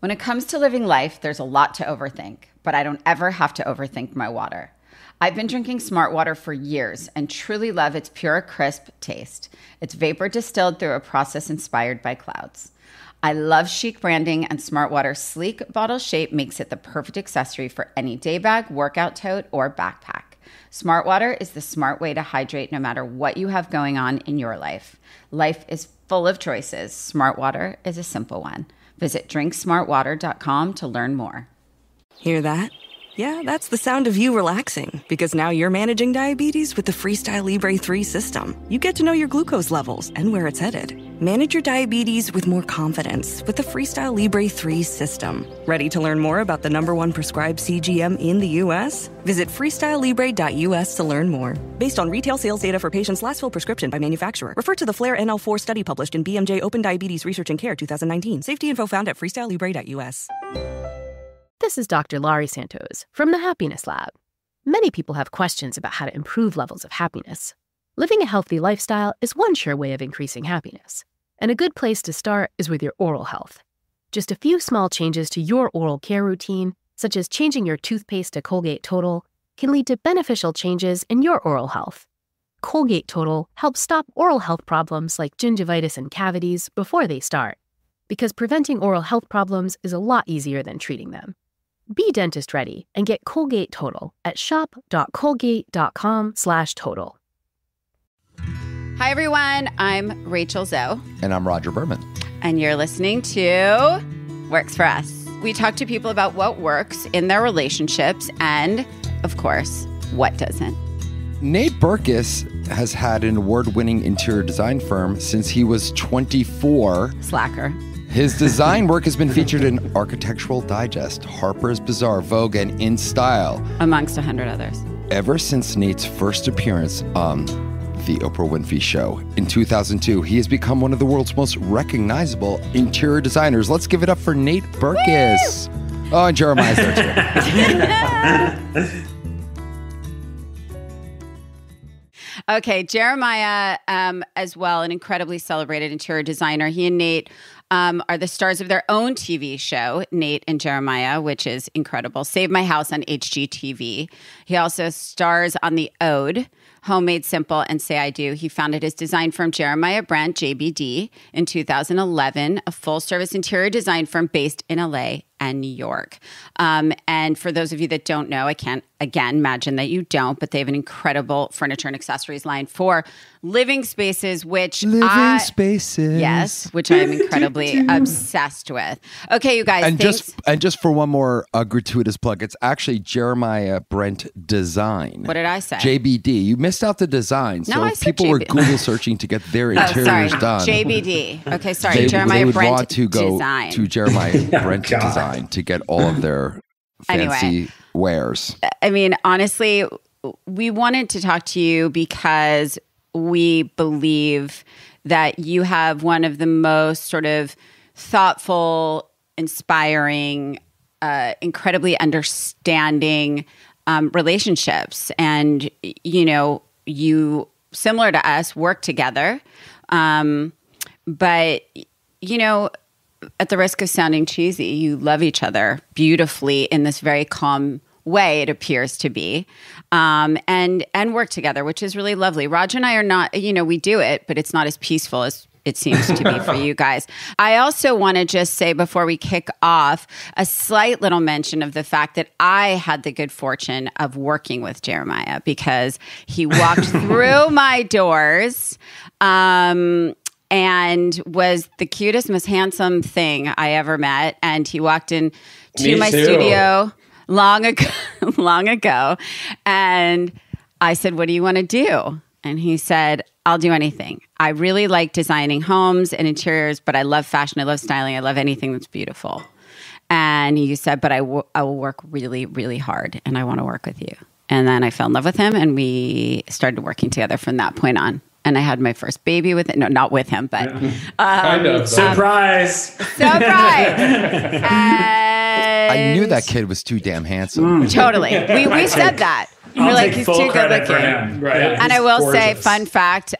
When it comes to living life, there's a lot to overthink, but I don't ever have to overthink my water. I've been drinking Smart Water for years and truly love its pure, crisp taste. It's vapor distilled through a process inspired by clouds. I love chic branding, and Smart Water's sleek bottle shape makes it the perfect accessory for any day bag, workout tote, or backpack. Smart Water is the smart way to hydrate no matter what you have going on in your life. Life is full of choices. Smart Water is a simple one. Visit drinksmartwater.com to learn more. Hear that? Yeah, that's the sound of you relaxing, because now you're managing diabetes with the Freestyle Libre 3 system. You get to know your glucose levels and where it's headed. Manage your diabetes with more confidence with the Freestyle Libre 3 system. Ready to learn more about the #1 prescribed CGM in the U.S.? Visit freestylelibre.us to learn more. Based on retail sales data for patients' last filled prescription by manufacturer. Refer to the FLAIR NL4 study published in BMJ Open Diabetes Research and Care 2019. Safety info found at freestylelibre.us. This is Dr. Laurie Santos from the Happiness Lab. Many people have questions about how to improve levels of happiness. Living a healthy lifestyle is one sure way of increasing happiness. And a good place to start is with your oral health. Just a few small changes to your oral care routine, such as changing your toothpaste to Colgate Total, can lead to beneficial changes in your oral health. Colgate Total helps stop oral health problems like gingivitis and cavities before they start, because preventing oral health problems is a lot easier than treating them. Be dentist ready and get Colgate Total at shop.colgate.com/total. Hi, everyone. I'm Rachel Zoe. And I'm Rodger Berman. And you're listening to Works For Us. We talk to people about what works in their relationships and, of course, what doesn't. Nate Berkus has had an award-winning interior design firm since he was 24. Slacker. His design work has been featured in Architectural Digest, Harper's Bazaar, Vogue, and InStyle, amongst 100 others. Ever since Nate's first appearance on The Oprah Winfrey Show in 2002, he has become one of the world's most recognizable interior designers. Let's give it up for Nate Berkus. Woo! Oh, and Jeremiah's there too. Okay, Jeremiah, as well, an incredibly celebrated interior designer. He and Nate are the stars of their own TV show, Nate and Jeremiah, which is incredible. Save My House on HGTV. He also stars on The Ode, Homemade Simple, and Say I Do. He founded his design firm, Jeremiah Brent, JBD, in 2011, a full-service interior design firm based in LA and New York. And for those of you that don't know, I can't, again, imagine that you don't, but they have an incredible furniture and accessories line for living spaces, which yes, which I am incredibly obsessed with. Okay, you guys. And just for one more gratuitous plug, it's actually Jeremiah Brent Design. What did I say? JBD. You missed out the design. No, so I if said people JBD. were Google searching to get their interiors done. JBD. Okay, sorry. Jeremiah Jeremiah would Brent want to go Design. to Jeremiah Brent Design to get all of their fancy wares. I mean, honestly, we wanted to talk to you because we believe that you have one of the most sort of thoughtful, inspiring, incredibly understanding relationships. And, you know, you, similar to us, work together. But, you know, at the risk of sounding cheesy, you love each other beautifully in this very calm way, it appears to be, and work together, which is really lovely. Roger and I are not, you know, we do it, but it's not as peaceful as it seems to be for you guys. I also want to just say before we kick off, a slight little mention of the fact that I had the good fortune of working with Jeremiah because he walked through my doors, and was the cutest, most handsome thing I ever met. And he walked in to my studio long ago. And I said, "What do you want to do?" And he said, "I'll do anything. I really like designing homes and interiors, but I love fashion. I love styling. I love anything that's beautiful." And he said, "But I will work really, really hard, and I want to work with you." And then I fell in love with him, and we started working together from that point on. And I had my first baby with it. No, not with him, but kind of. Surprise! And I knew that kid was too damn handsome. Totally. We said that. We're like, he's too good looking. Right. And I will say, fun fact,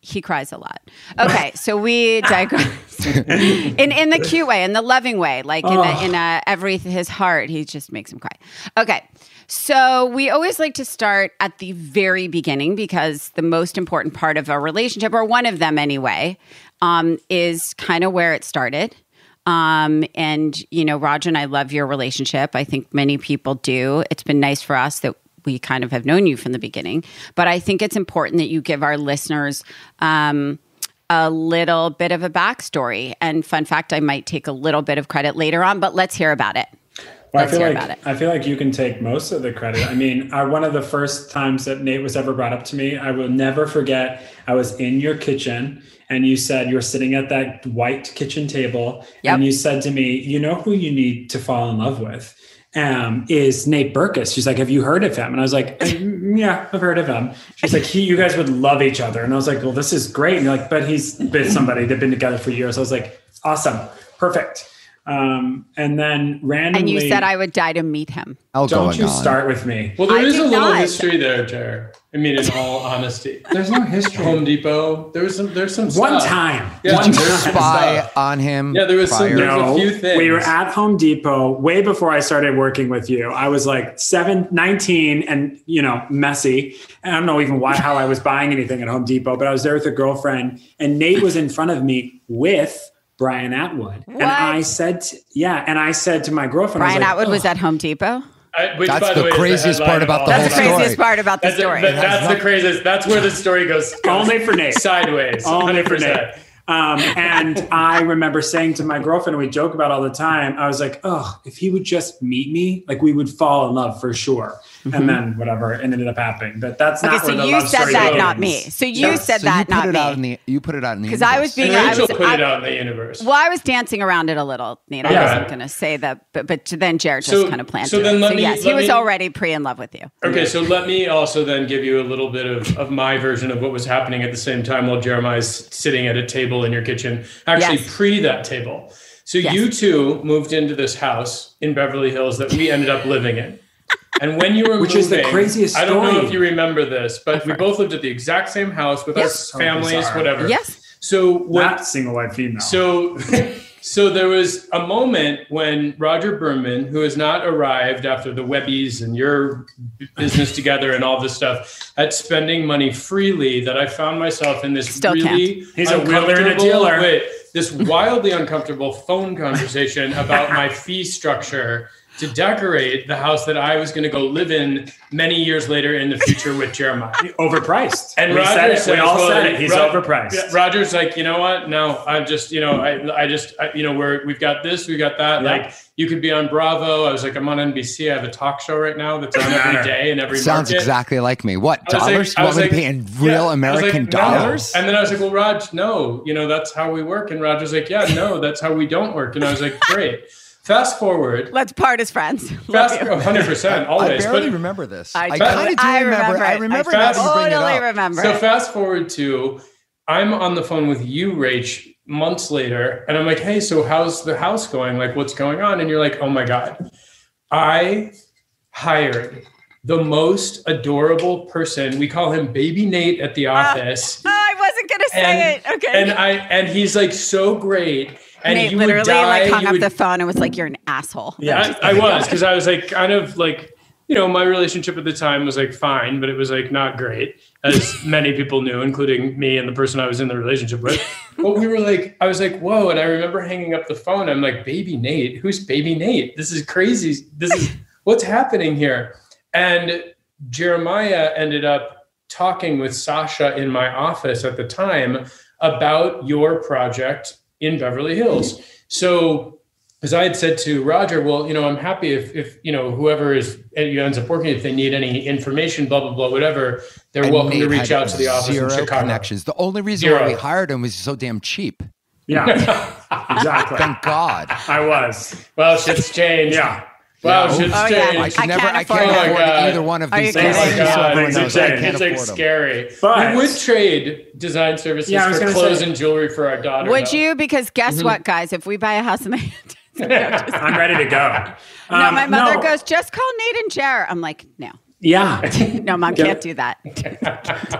He cries a lot. Okay, so we digress. in the cute way, in the loving way, like his heart, he just makes him cry. Okay, so we always like to start at the very beginning because the most important part of a relationship, or one of them anyway, is kind of where it started. And Rodger and I love your relationship. I think many people do. It's been nice for us that we kind of have known you from the beginning, but I think it's important that you give our listeners a little bit of a backstory. And fun fact, I might take a little bit of credit later on, but let's hear about it. Well, I feel like you can take most of the credit. I mean, one of the first times that Nate was ever brought up to me, I will never forget. I was in your kitchen and you said you were sitting at that white kitchen table, and you said to me, you know who you need to fall in love with? Is Nate Berkus. She's like, have you heard of him? And I was like, yeah, I've heard of him. She's like, you guys would love each other. And I was like, well, this is great. And you're like, but he's been somebody, they've been together for years. I was like, awesome. Perfect. And then randomly. And you said I would die to meet him. Don't you start with me. Well, there is a little history there, Jared. I mean, in all honesty. There's no history. Home Depot. There's some stuff. One time. Yeah, did you spy on him? Yeah, there was a few things. We were at Home Depot way before I started working with you. I was like 19 and, messy. And I don't know even how I was buying anything at Home Depot, but I was there with a girlfriend and Nate was in front of me with Brian Atwood. What? And I said to my girlfriend, Brian Atwood was at Home Depot? That's the craziest part about the whole story. That's the craziest part about the story. That's the craziest. That's where the story goes only for Nate. Sideways. Only for Nate. And I remember saying to my girlfriend, we joke about all the time, I was like, if he would just meet me, like we would fall in love for sure. Mm-hmm. And then whatever, it ended up happening. But that's not where the love story you said that, begins. not me. So you said that, not me. You put it out in the universe. Because I was being... Rachel put it out in the universe. Well, I was dancing around it a little, Nate. I wasn't going to say that, but then Jared just kind of planted it. He was already in love with you. Okay, so let me also then give you a little bit of my version of what was happening at the same time while Jeremiah's sitting at a table in your kitchen. Actually, pre that table. So you two moved into this house in Beverly Hills that we ended up living in. And when you were Which moving, is the craziest story. I don't know if you remember this, but we both lived at the exact same house with our families, whatever. Yes. So not single white female. So there was a moment when Rodger Berman, who has not arrived after the Webbies and your business together and all this stuff, at spending money freely, that I found myself in this He's a wheeler and a dealer. This wildly uncomfortable phone conversation about my fee structure to decorate the house that I was going to go live in many years later in the future with Jeremiah. Overpriced. And Rodger said, we all said it. He's overpriced. Rodger's like, you know what? No, I'm just, we've got this, we got that. Yeah. Like, you could be on Bravo. I was like, I'm on NBC. I have a talk show right now that's on every day and every Sounds market. Exactly like me. What, dollars? You want me to pay in real American dollars? No. And then I was like, well, Raj, no, that's how we work. And Rodger's like, yeah, no, that's how we don't work. And I was like, great. Fast forward. Let's part as friends. 100%, always. I barely remember this. I remember it. So fast forward to, I'm on the phone with you, Rach, months later, and I'm like, hey, so how's the house going? Like, what's going on? And you're like, oh my God, I hired the most adorable person. We call him Baby Nate at the office. I wasn't going to say it. Okay. And he's like so great. And Nate literally hung up the phone and was like, you're an asshole. Yeah, I was, because I was like, kind of like, my relationship at the time was like fine, but it was like not great, as many people knew, including me and the person I was in the relationship with. But I was like, whoa. And I remember hanging up the phone. I'm like, Baby Nate? Who's Baby Nate? This is crazy. This is what's happening here. And Jeremiah ended up talking with Sasha in my office at the time about your project in Beverly Hills. So, as I had said to Rodger, well, I'm happy if whoever ends up working, if they need any information, blah, blah, blah, whatever, they're welcome to reach out to the office in Chicago. Connections. The only reason why we hired him was he's so damn cheap. Yeah, exactly. Thank God. I was. Well, shit's changed. Yeah. Wow, shit's changed. I can't afford either one of these things. It's scary. But we would trade design services for clothes and jewelry for our daughter. Would you? Because guess what, guys? If we buy a house in the I'm ready to go. No, my mother goes, just call Nate and Jer. I'm like, no. Yeah. No, Mom can't do that.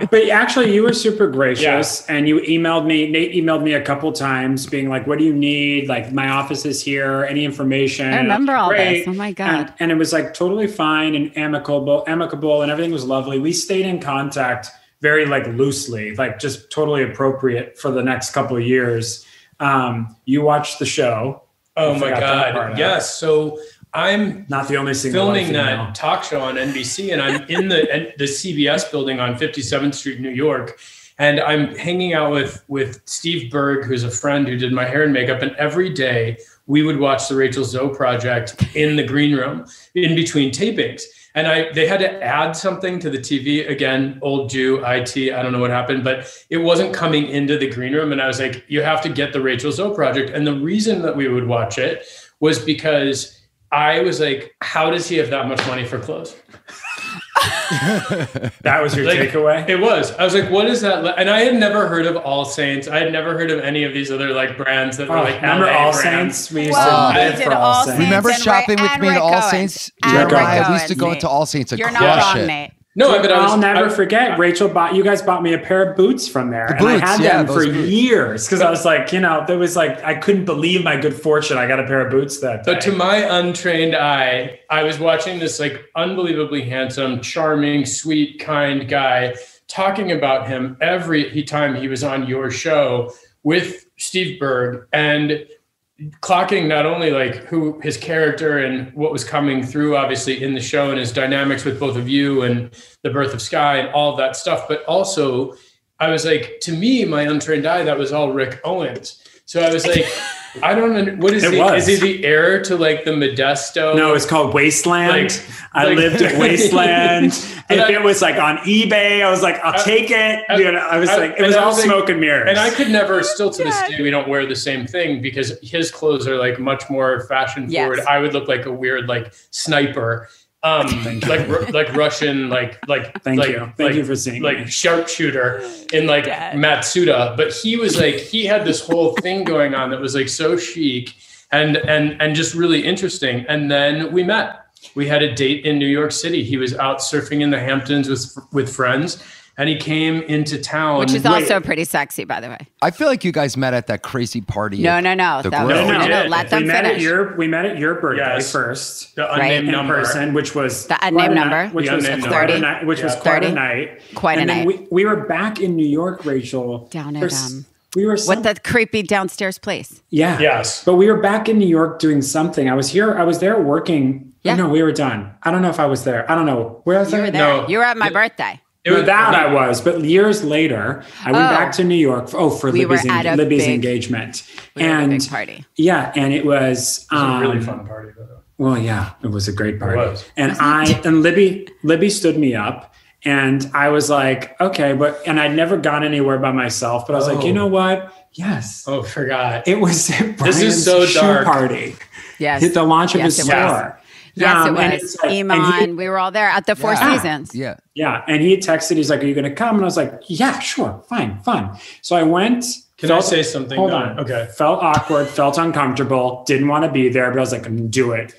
But actually, you were super gracious, and you emailed me. Nate emailed me a couple times being like, what do you need? Like, my office is here. Any information? I remember all this. Oh my God. And it was like totally fine and amicable, and everything was lovely. We stayed in contact very like loosely, like just totally appropriate for the next couple of years. You watched the show. Oh my God. Yes. So I'm not the only single filming that talk show on NBC, and I'm in the CBS building on 57th Street, New York. And I'm hanging out with Steve Berg, who's a friend who did my hair and makeup. And every day we would watch the Rachel Zoe Project in the green room in between tapings. And they had to add something to the TV. Again, old Jew, IT, I don't know what happened, but it wasn't coming into the green room. And I was like, you have to get the Rachel Zoe Project. And the reason that we would watch it was because I was like, how does he have that much money for clothes? That was your takeaway? It was. I was like, what is that? And I had never heard of All Saints. I had never heard of any of these other like brands that were like remember LA All brands. Saints? We used to live for All Saints. Remember shopping with me at All Saints? Jeremiah, we used to go into All Saints and You're crush not wrong, it. Nate. No, but I'll never forget. Rachel you guys bought me a pair of boots from there. And I had them for years because I was like, there was like, I couldn't believe my good fortune. I got a pair of boots that day. But to my untrained eye, I was watching this like unbelievably handsome, charming, sweet, kind guy talking about him every time he was on your show with Steve Berg, and clocking not only like who his character and what was coming through obviously in the show and his dynamics with both of you and the birth of Sky and all of that stuff, but also I was like, to me, my untrained eye, that was all Rick Owens. So I was like, I don't know. What is he? Is he the heir to like the Modesto? No, it's called Wasteland. I lived at Wasteland. If it was like on eBay, I was like, I'll take it. I was like, it was all smoke and mirrors. And I could never, still to this day, we don't wear the same thing because his clothes are like much more fashion forward. I would look like a weird like sniper. like Russian, thank you for seeing like me. Sharpshooter in like Matsuda, but he was like, he had this whole thing going on that was like so chic and just really interesting. And then we met. We had a date in New York City. He was out surfing in the Hamptons with friends. And he came into town. Which is also pretty sexy, by the way. I feel like you guys met at that crazy party. No. Let them finish. We met at your birthday first. The unnamed number. Person, which was the unnamed number. Which was 30. Which was quite a night. Quite a night. We were back in New York, Rachel. Down at we were what the creepy downstairs place. Yeah. Yes. But we were back in New York doing something. I was there working. Yeah. No, we were done. I don't know if I was there. I don't know. Where was I? You were there. No. You were at my birthday. I was, but years later, I went back to New York for Libby's engagement. And a big party. Yeah, and it was a really fun party. Well, yeah, it was a great party. It was. And Libby stood me up, and I was like, okay, and I'd never gone anywhere by myself, but I was like, you know what? Yes. Oh, forgot. It was Brian's this is so dark. Party. Yes. Hit the launch of his store. Yes, it was. Iman, we were all there at the Four Seasons. Yeah. Yeah. And he had texted, he's like, are you going to come? And I was like, yeah, sure. Fine. So I went. Can I say something? Hold on. Okay. Felt awkward, felt uncomfortable, didn't want to be there, but I was like, I'm going to do it.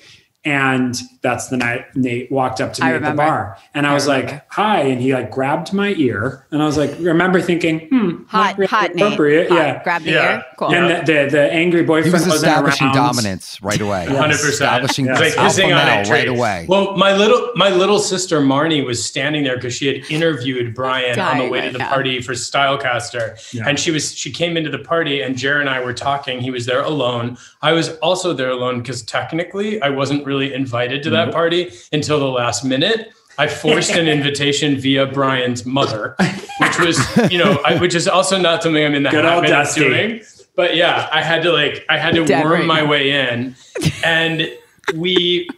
And that's the night Nate walked up to me at the bar. And I was like, hi. And he like grabbed my ear. And I was like, remember thinking, hot, really hot, appropriate. Nate. Yeah. Grab the ear. Cool. And the angry boyfriend was establishing dominance right away. 100%. Establishing like alpha male right away. Well, my little sister Marnie was standing there because she had interviewed Brian on the way to the party for Stylecaster. Yeah. And she came into the party and Jared and I were talking. He was there alone. I was also there alone because technically I wasn't really invited to that party until the last minute. I forced an invitation via Brian's mother, which was, which is also not something I'm in the habit of doing. But yeah, I had to worm my way in, and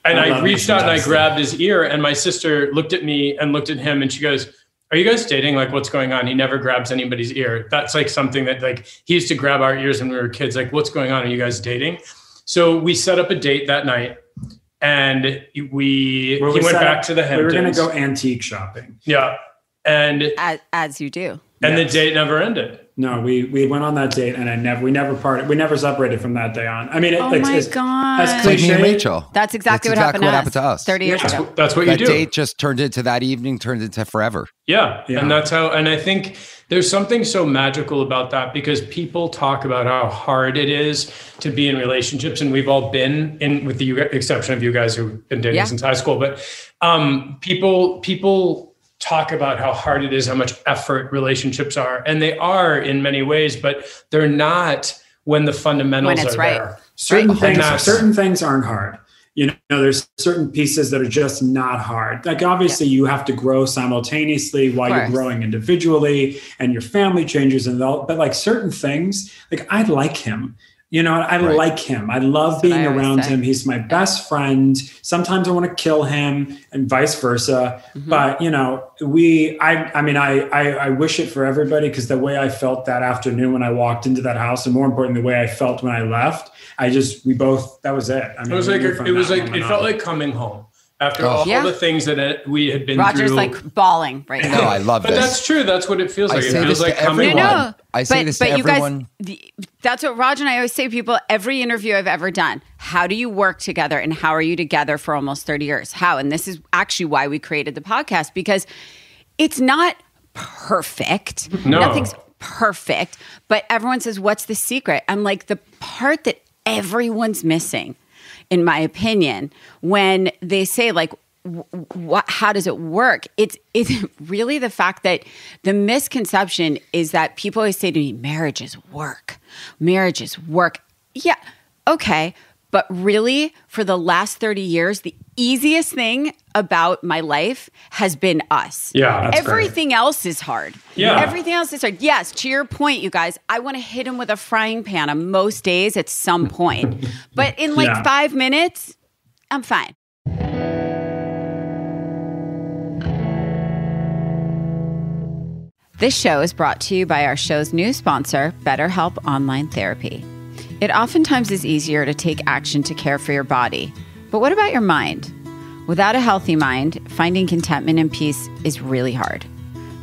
I reached out and I grabbed his ear, and my sister looked at me and looked at him, and she goes, "Are you guys dating? Like, what's going on?" He never grabs anybody's ear. That's like something that like he used to grab our ears when we were kids. Like, what's going on? Are you guys dating? So we set up a date that night. And he went back to the Hamptons. We were going to go antique shopping. Yeah. And as you do. And the date never ended. No, we went on that date, and we never parted. We never separated from that day on. I mean, my God. As Like me cliche, and Rachel. That's exactly what happened to us 30 years ago. That's what you do. That date just turned into that evening, turned into forever. Yeah. And that's how, and I think there's something so magical about that, because people talk about how hard it is to be in relationships. And we've all been in, with the exception of you guys who've been dating since high school, but people talk about how hard it is, how much effort relationships are. And they are in many ways, but they're not when the fundamentals are there. Certain things aren't hard. You know, there's certain pieces that are just not hard. Like obviously you have to grow simultaneously while you're growing individually, and your family changes and all, but like certain things, like I like him. You know, I like him. I love being around him. He's my best friend. Sometimes I want to kill him and vice versa. Mm-hmm. But, you know, I wish it for everybody, because the way I felt that afternoon when I walked into that house, and more importantly, the way I felt when I left, that was it. I mean, it felt like coming home. After all the things that we had been Roger's through. like bawling right now. No, I love this. But that's true. That's what it feels like. It feels like coming home. No. I say this to everyone. Guys, that's what Roger and I always say to people, every interview I've ever done. How do you work together, and how are you together for almost 30 years? How? And this is actually why we created the podcast, because it's not perfect. No. Nothing's perfect. But everyone says, what's the secret? I'm like, the part that everyone's missing, in my opinion, when they say like, how does it work? It's really the fact that the misconception is that people always say to me, marriage is work. Marriage is work. Yeah, okay. But really, for the last 30 years, the easiest thing about my life has been us. Yeah, that's everything else is hard. Yeah. Everything else is hard. Yes, to your point, you guys, I want to hit him with a frying pan on most days at some point. But in 5 minutes, I'm fine. This show is brought to you by our show's new sponsor, BetterHelp Online Therapy. It oftentimes is easier to take action to care for your body. But what about your mind? Without a healthy mind, finding contentment and peace is really hard.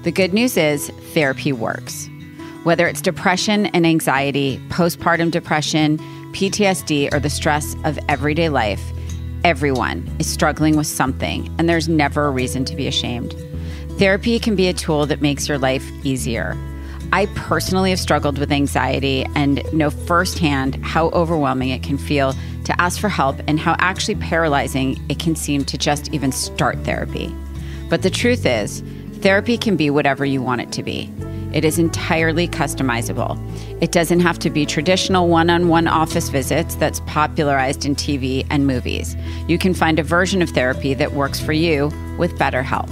The good news is therapy works. Whether it's depression and anxiety, postpartum depression, PTSD, or the stress of everyday life, everyone is struggling with something, and there's never a reason to be ashamed. Therapy can be a tool that makes your life easier. I personally have struggled with anxiety and know firsthand how overwhelming it can feel to ask for help, and how actually paralyzing it can seem to just even start therapy. But the truth is, therapy can be whatever you want it to be. It is entirely customizable. It doesn't have to be traditional one-on-one office visits that's popularized in TV and movies. You can find a version of therapy that works for you with BetterHelp.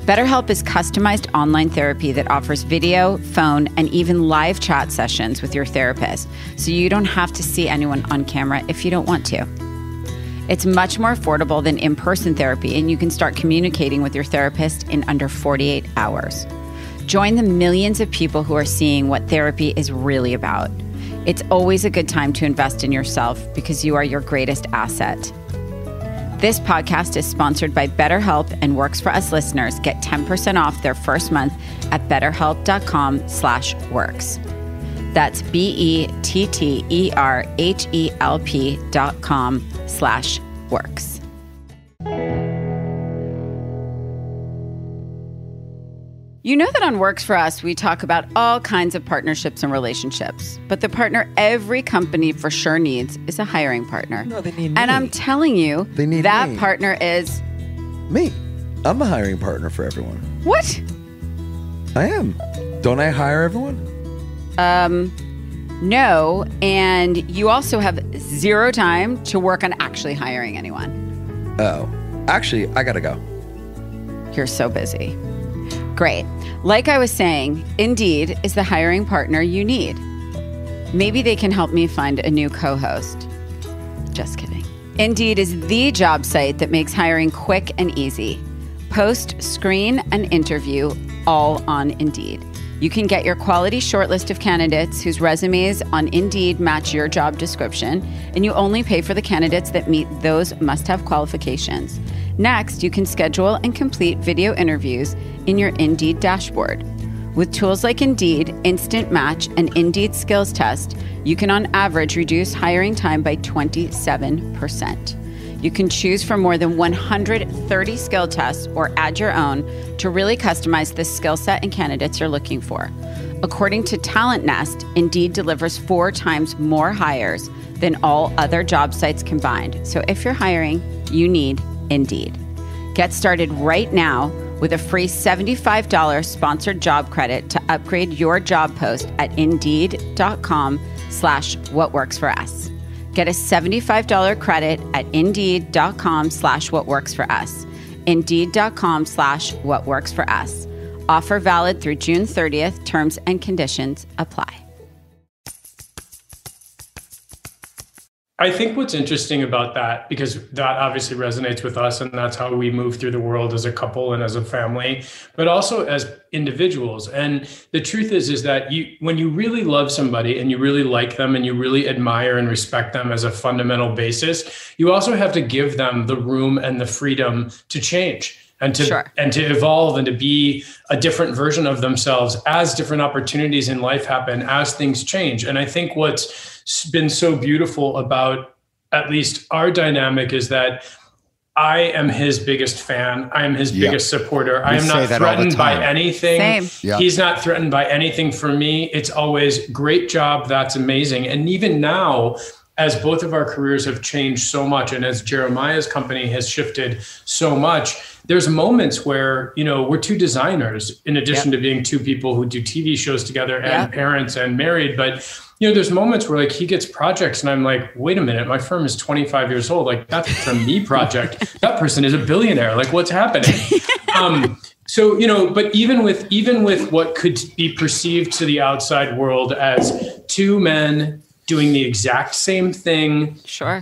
BetterHelp is customized online therapy that offers video, phone, and even live chat sessions with your therapist, so you don't have to see anyone on camera if you don't want to. It's much more affordable than in-person therapy, and you can start communicating with your therapist in under 48 hours. Join the millions of people who are seeing what therapy is really about. It's always a good time to invest in yourself, because you are your greatest asset. This podcast is sponsored by BetterHelp, and Works For Us listeners get 10% off their first month at betterhelp.com/works. That's BETTERHELP.com/works. You know that on Works For Us, we talk about all kinds of partnerships and relationships. But the partner every company for sure needs is a hiring partner. No, they need me. And I'm telling you, They need that me. partner is... Me. I'm a hiring partner for everyone. What? I am. Don't I hire everyone? No. And you also have zero time to work on actually hiring anyone. Oh. Actually, I gotta go. You're so busy. Great. Like I was saying, Indeed is the hiring partner you need. Maybe they can help me find a new co-host. Just kidding. Indeed is the job site that makes hiring quick and easy. Post, screen, and interview all on Indeed. You can get your quality shortlist of candidates whose resumes on Indeed match your job description, and you only pay for the candidates that meet those must-have qualifications. Next, you can schedule and complete video interviews in your Indeed dashboard. With tools like Indeed, Instant Match, and Indeed Skills Test, you can on average reduce hiring time by 27%. You can choose from more than 130 skill tests or add your own to really customize the skill set and candidates you're looking for. According to Talent Nest, Indeed delivers 4 times more hires than all other job sites combined. So if you're hiring, you need Indeed. Get started right now with a free $75 sponsored job credit to upgrade your job post at Indeed.com/whatworksforus. Get a $75 credit at Indeed.com/whatworksforus. Indeed.com/whatworksforus. Offer valid through June 30th. Terms and conditions apply. I think what's interesting about that, because that obviously resonates with us and that's how we move through the world as a couple and as a family, but also as individuals. And the truth is that when you really love somebody and you really like them and you really admire and respect them as a fundamental basis, you also have to give them the room and the freedom to change. And to evolve and to be a different version of themselves as different opportunities in life happen, as things change. And I think what's been so beautiful about at least our dynamic is that I am his biggest fan. I am his biggest supporter. I am not threatened by anything. Same. He's not threatened by anything from me. It's always great job. That's amazing. And even now, as both of our careers have changed so much, and as Jeremiah's company has shifted so much, there's moments where, we're two designers in addition to being two people who do TV shows together and parents and married. But, there's moments where he gets projects and I'm like, wait a minute, my firm is 25 years old. That's a me project. That person is a billionaire. What's happening? But even with what could be perceived to the outside world as two men doing the exact same thing,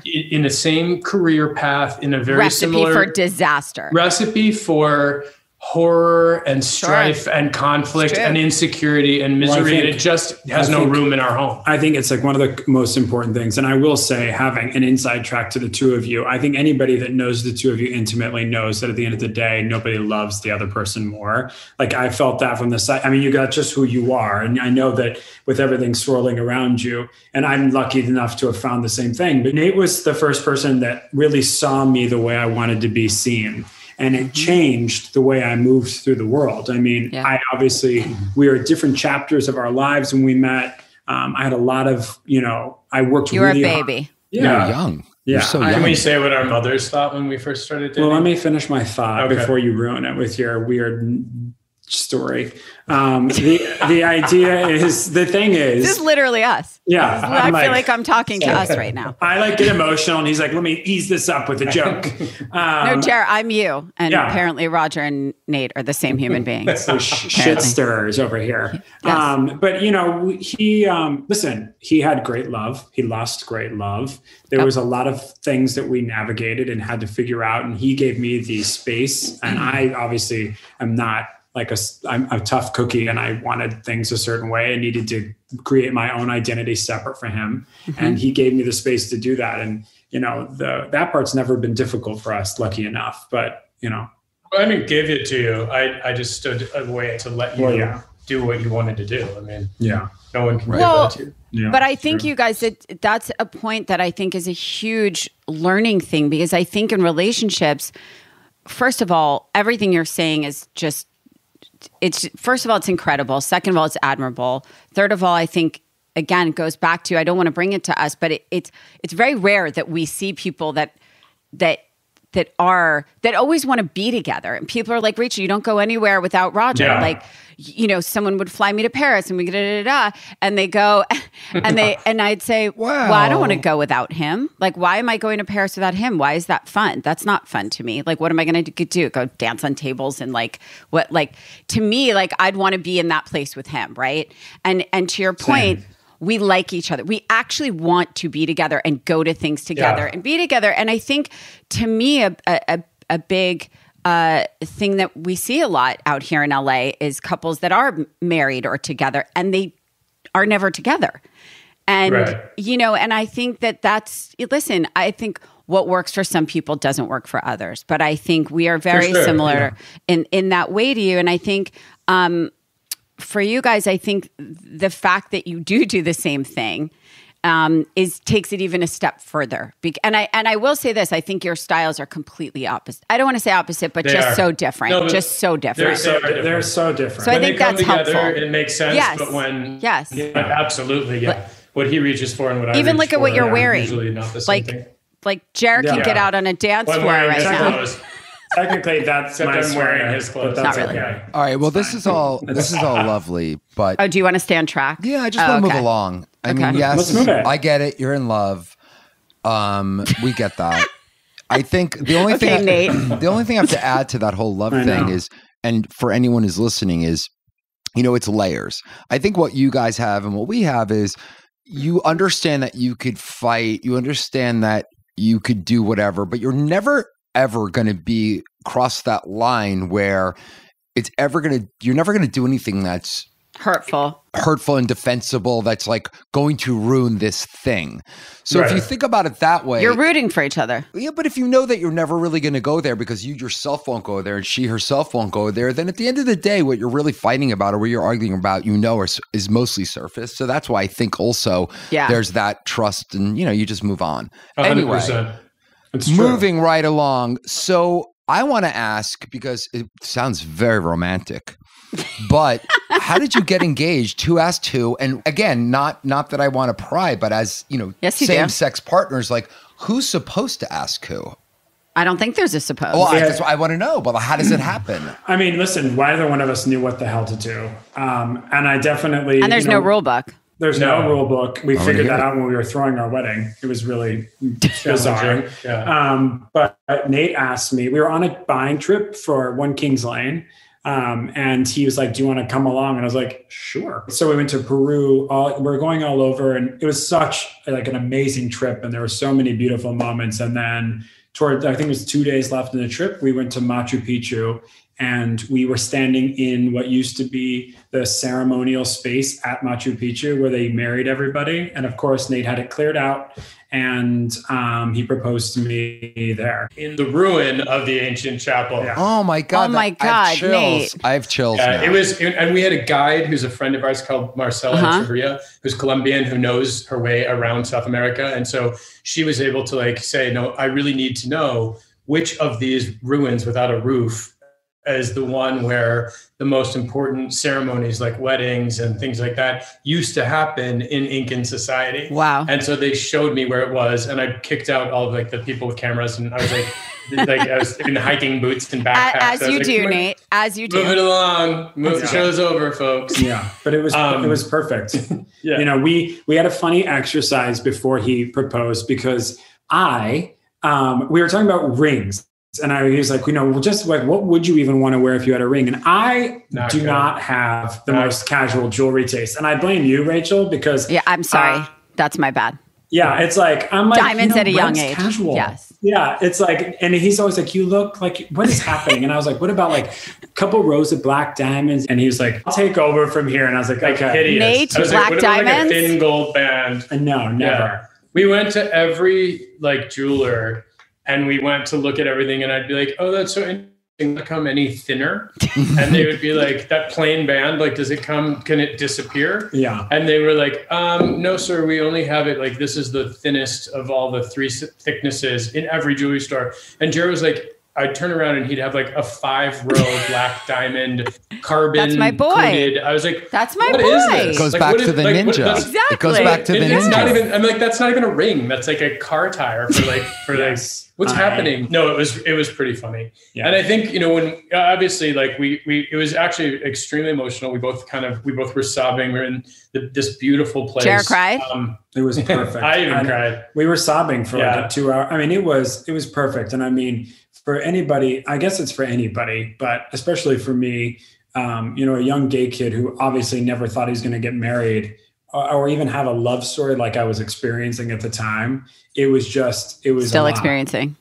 in the same career path, in a very similar recipe for disaster, recipe for horror and strife and conflict and insecurity and misery. And it just has no room in our home. I think it's one of the most important things. And I will say, having an inside track to the two of you, I think anybody that knows the two of you intimately knows that at the end of the day, nobody loves the other person more. I felt that from the side. I mean, you got just who you are. And I know that with everything swirling around you, and I'm lucky enough to have found the same thing. But Nate was the first person that really saw me the way I wanted to be seen. And it changed the way I moved through the world. I mean, we were at different chapters of our lives when we met. I had a lot of, I worked really hard. You were a baby. You're young. Yeah. You're so young. Can we say what our mothers thought when we first started dating? Well, let me finish my thought before you ruin it with your weird story. The idea is, the thing is, this is literally us. Yeah. I feel like I'm talking to us right now. I get emotional and he's like, let me ease this up with a joke. No, Jared, I'm you. And apparently Roger and Nate are the same human beings. So shit stirrers over here. Yes. But he had great love. He lost great love. There was a lot of things that we navigated and had to figure out. And he gave me the space. And I obviously am not I'm a tough cookie, and I wanted things a certain way. I needed to create my own identity separate from him. And he gave me the space to do that. And, that part's never been difficult for us, lucky enough, but, Well, I didn't give it to you. I just stood away to let you do what you wanted to do. I mean, no one can give that to you. Yeah, but I think you guys, that's a point that I think is a huge learning thing, because I think in relationships, first of all, everything you're saying is just, first of all, it's incredible. Second of all, it's admirable. Third of all, I think, again, it goes back to, I don't want to bring it to us, but it's very rare that we see people that always want to be together. And people are like, Rachel, you don't go anywhere without Roger. Someone would fly me to Paris and we and they go and I'd say, wow, well, I don't want to go without him. Why am I going to Paris without him? Why is that fun? That's not fun to me. What am I going to do? Go dance on tables and to me, I'd want to be in that place with him. Right. And to your point, we like each other. We actually want to be together and go to things together and be together. And I think, to me, a big thing that we see a lot out here in LA is couples that are married or together and they are never together. And, and I think listen, I think what works for some people doesn't work for others. But I think we are very similar in that way to you. And I think, for you guys, I think the fact that you do the same thing takes it even a step further. And I will say this: I think your styles are completely opposite. I don't want to say opposite, but so different. No, just so different. They're so different. So I think that's together, helpful. It makes sense. Yes. But when absolutely, yeah. What he reaches for and what I even reach look at what for you're are wearing. Usually not the same thing. Like Jared can get out on a dance floor right now. Technically, that's my wearing his clothes. Not really. Okay. All right. Well, this is all lovely, but Oh, do you want to stay on track? yeah, I just want to move along. I mean, yes, Let's move it. I get it. You're in love. We get that. I think the only thing Nate. the only thing I have to add to that whole love thing is, and for anyone who's listening, is, it's layers. I think what you guys have and what we have is, you understand that you could fight, you understand that you could do whatever, but you're never ever going to be cross that line where you're never going to do anything that's hurtful and defensible, that's like going to ruin this thing. So if you think about it that way, you're rooting for each other. Yeah, but if you know that you're never really going to go there because you yourself won't go there and she herself won't go there, then at the end of the day, what you're really fighting about or what you're arguing about, is mostly surface. So that's why I think also there's that trust and, you just move on. 100%. Anyway, moving right along. So I want to ask, because it sounds very romantic, but how did you get engaged? Who asked who? And again, not that I want to pry, but as same-sex partners, like, who's supposed to ask who? I don't think there's a supposed. Well, that's what I want to know. But how does it happen? I mean, listen, neither one of us knew what the hell to do, and I definitely. And there's no rule book. There's no rule book. We figured that out when we were throwing our wedding. It was really bizarre. Yeah. But Nate asked me, we were on a buying trip for One Kings Lane. And he was like, do you want to come along? And I was like, sure. So we went to Peru. We're going all over. And it was such like an amazing trip. And there were so many beautiful moments. And then I think it was 2 days left in the trip, we went to Machu Picchu. And we were standing in what used to be the ceremonial space at Machu Picchu where they married everybody. And of course, Nate had it cleared out and he proposed to me there. In the ruin of the ancient chapel. Yeah. Oh my God. Nate. I have chills now. And we had a guide who's a friend of ours called Marcela Echeverria, who's Colombian, who knows her way around South America. And so she was able to say, no, I really need to know which of these ruins without a roof as the one where the most important ceremonies like weddings and things like that used to happen in Incan society. Wow. And so they showed me where it was, and I kicked out all of the people with cameras, and I was I was in hiking boots and backpacks. As you do, Nate. As you do. Move it along. The show's over, folks. Yeah, but it was perfect. Yeah. We had a funny exercise before he proposed because we were talking about rings. And he was like, just like, what would you even want to wear if you had a ring? And I do not have the most casual jewelry taste. And I blame you, Rachel, because... Yeah, I'm sorry. That's my bad. Yeah, it's like, I'm like... Diamonds at a young age. Casual. Yes. Yeah, it's like, and he's always like, you look like, what is happening? And I was like, what about a couple rows of black diamonds? And he was like, I'll take over from here. And I was like, okay. Hideous. Nate, black what diamonds? Like a thin gold band. No, never. Yeah. We went to every jeweler, and we went to look at everything, and I'd be like, oh, that's so interesting. Does it come any thinner? And they would be like, that plain band, can it disappear? Yeah. And they were like, no, sir, we only have it, this is the thinnest of all the three thicknesses in every jewelry store. And Jared was like, I'd turn around and he'd have a 5-row black diamond carbon. That's my boy. Coated. I was like, that's my what boy. Is this? It goes back to the ninja. Exactly. It goes back to the It's ninja. not even, I'm like, that's not even a ring. That's like a car tire for Yes. what's happening? No, it was pretty funny. Yeah. And I think, when obviously it was actually extremely emotional. We both were sobbing. We were in this beautiful place. Jared cried. It was perfect. I even cried. We were sobbing for 2 hours. I mean, it was perfect. And I mean, for anybody, I guess it's for anybody, but especially for me, a young gay kid who obviously never thought he was going to get married or even have a love story like I was experiencing at the time. It was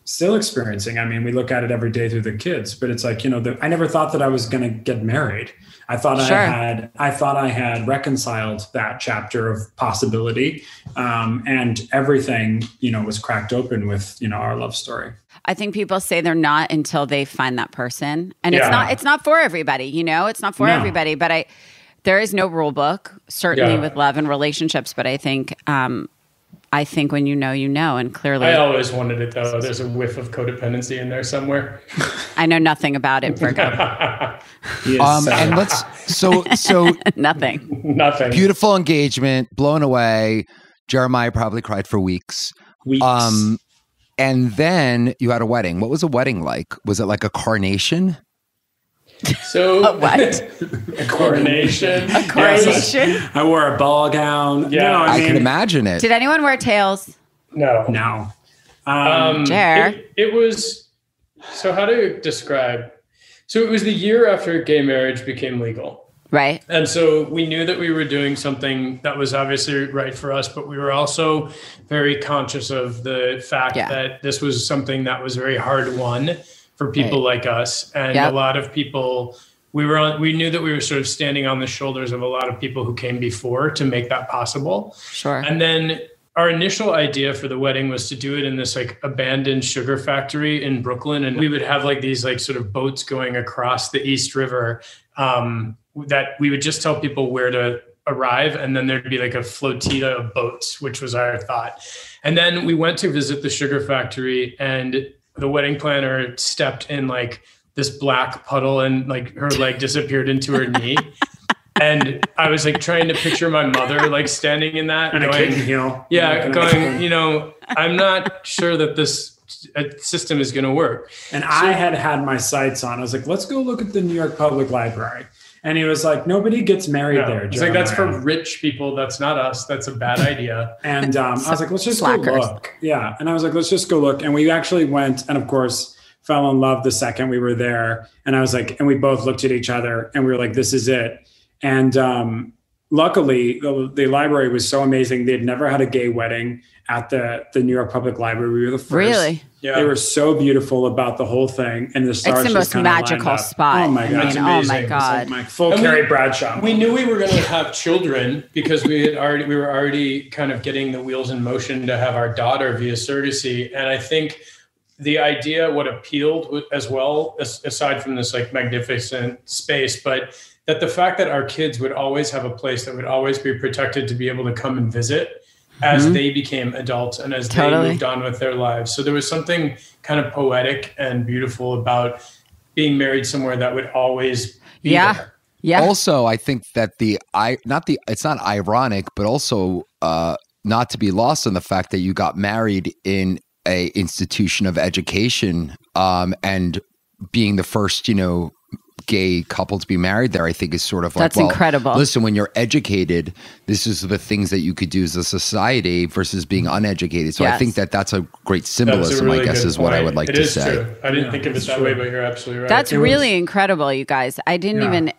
still experiencing. I mean, we look at it every day through the kids, but it's like, I never thought that I was going to get married. I thought I had reconciled that chapter of possibility, and everything, was cracked open with, our love story. I think people say they're not until they find that person. And it's not for everybody, it's not for everybody. But There is no rule book, certainly with love and relationships, but I think when you know, and clearly. I always wanted it though. There's a whiff of codependency in there somewhere. I know nothing about it, Virgo. And so Nothing. Beautiful engagement, blown away. Jeremiah probably cried for weeks. And then you had a wedding. What was a wedding like? Was it like a carnation? So what? A coronation. A coronation? Yes, I wore a ball gown. Yeah. No, I can imagine it. Did anyone wear tails? No. Jer. It was, so how to describe? So it was the year after gay marriage became legal. Right. And so we knew that we were doing something that was obviously right for us, but we were also very conscious of the fact that this was something that was very hard won for people like us. And a lot of people, we knew that we were sort of standing on the shoulders of a lot of people who came before to make that possible. Sure. And then our initial idea for the wedding was to do it in this like abandoned sugar factory in Brooklyn. And we would have like these like sort of boats going across the East River, that we would just tell people where to arrive. And then there'd be like a flotilla of boats, which was our thought. And then we went to visit the sugar factory, and the wedding planner stepped in like this black puddle and like her leg disappeared into her knee. And I was like trying to picture my mother like standing in that. And a kitten heel. Yeah, going, I'm not sure that this system is going to work. And I had my sights on. I was like, let's go look at the New York Public Library. And he was like, nobody gets married there. It's like, that's for rich people. That's not us. That's a bad idea. And I was like, let's just go look. Yeah. And I was like, let's just go look. And we actually went and, of course, fell in love the second we were there. And I was like, and we both looked at each other and we were like, this is it. And luckily, the library was so amazing. They'd never had a gay wedding at the New York Public Library. We were the first. Really? Yeah. They were so beautiful about the whole thing, and the stars. It's the most magical spot. Oh my god! Oh my god! Like full Carrie Bradshaw. We knew we were going to have children because we were already kind of getting the wheels in motion to have our daughter via surrogacy, and I think the idea, what appealed as well, aside from this like magnificent space, but that the fact that our kids would always have a place that would always be protected to be able to come and visit as they became adults and as they moved on with their lives. So there was something kind of poetic and beautiful about being married somewhere that would always be there. Yeah. Also, I think that it's not ironic, but also not to be lost on the fact that you got married in a institution of education, and being the first, gay couple to be married there, I think is sort of like, that's incredible. Listen, when you're educated, this is the things that you could do as a society versus being uneducated. So I think that's a great symbolism, really I guess, is what I would like to say. True. I didn't think of it that way, but you're absolutely right. That's really incredible, you guys. I didn't even,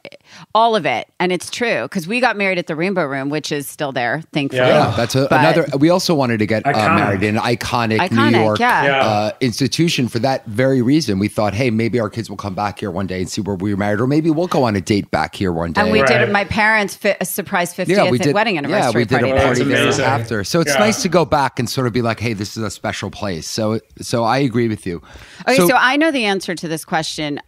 all of it. And it's true, because we got married at the Rainbow Room, which is still there, thankfully. Yeah, that's another, we also wanted to get married in an iconic New York institution for that very reason. We thought, hey, maybe our kids will come back here one day and see where we were married, or maybe we'll go on a date back here one day. And we did my parents' a surprise 50th wedding anniversary party. Yeah, we did a party there after. So it's nice to go back and sort of be like, hey, this is a special place. So I agree with you. Okay, so I know the answer to this question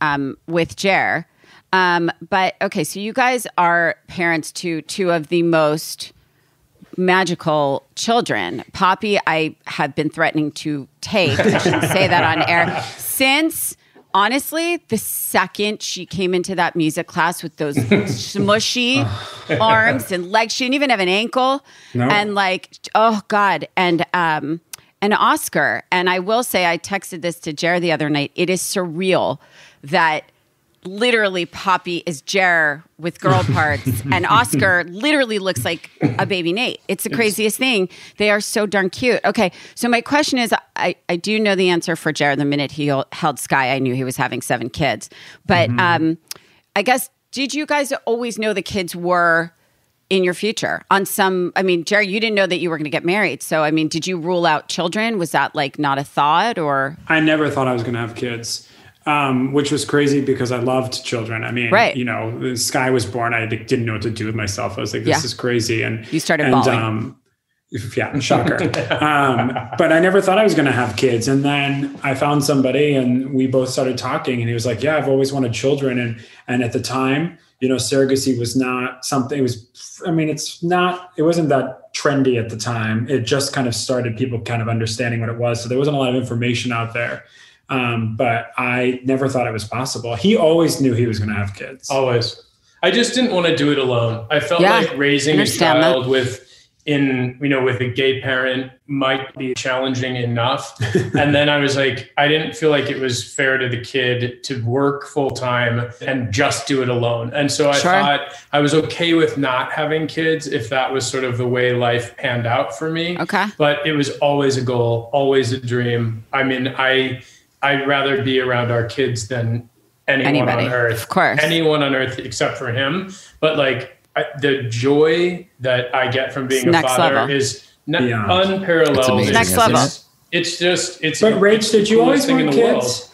with Jer. But okay, so you guys are parents to two of the most magical children. Poppy, I have been threatening to take. I shouldn't say that on air. Since, honestly, the second she came into that music class with those smushy arms and legs, she didn't even have an ankle. No. And like, oh God. And Oscar. And I will say, I texted this to Jer the other night. It is surreal that literally Poppy is Jer with girl parts and Oscar literally looks like a baby Nate. It's the craziest thing. They are so darn cute. Okay, so my question is, I do know the answer for Jer. The minute he held Sky, I knew he was having 7 kids. But I guess, did you guys always know the kids were in your future? Jer, you didn't know that you were going to get married. So, did you rule out children? Was that like not a thought, or? I never thought I was going to have kids. Which was crazy because I loved children. Sky was born. I didn't know what to do with myself. I was like, this is crazy. And you started bawling. Yeah, shocker. But I never thought I was going to have kids. And then I found somebody and we both started talking and he was like, yeah, I've always wanted children. And at the time, surrogacy was not something, it wasn't that trendy at the time. It just kind of started people kind of understanding what it was. So there wasn't a lot of information out there. But I never thought it was possible. He always knew he was going to have kids. Always. I just didn't want to do it alone. I felt like raising a child with a gay parent might be challenging enough. And then I was like, I didn't feel like it was fair to the kid to work full time and just do it alone. And so I thought I was okay with not having kids if that was sort of the way life panned out for me. Okay. But it was always a goal, always a dream. I mean, I'd rather be around our kids than anyone on earth. Of course. Anyone on earth except for him. But the joy that I get from being a father is unparalleled. It's next level. It's just. But Rach, did you always want kids?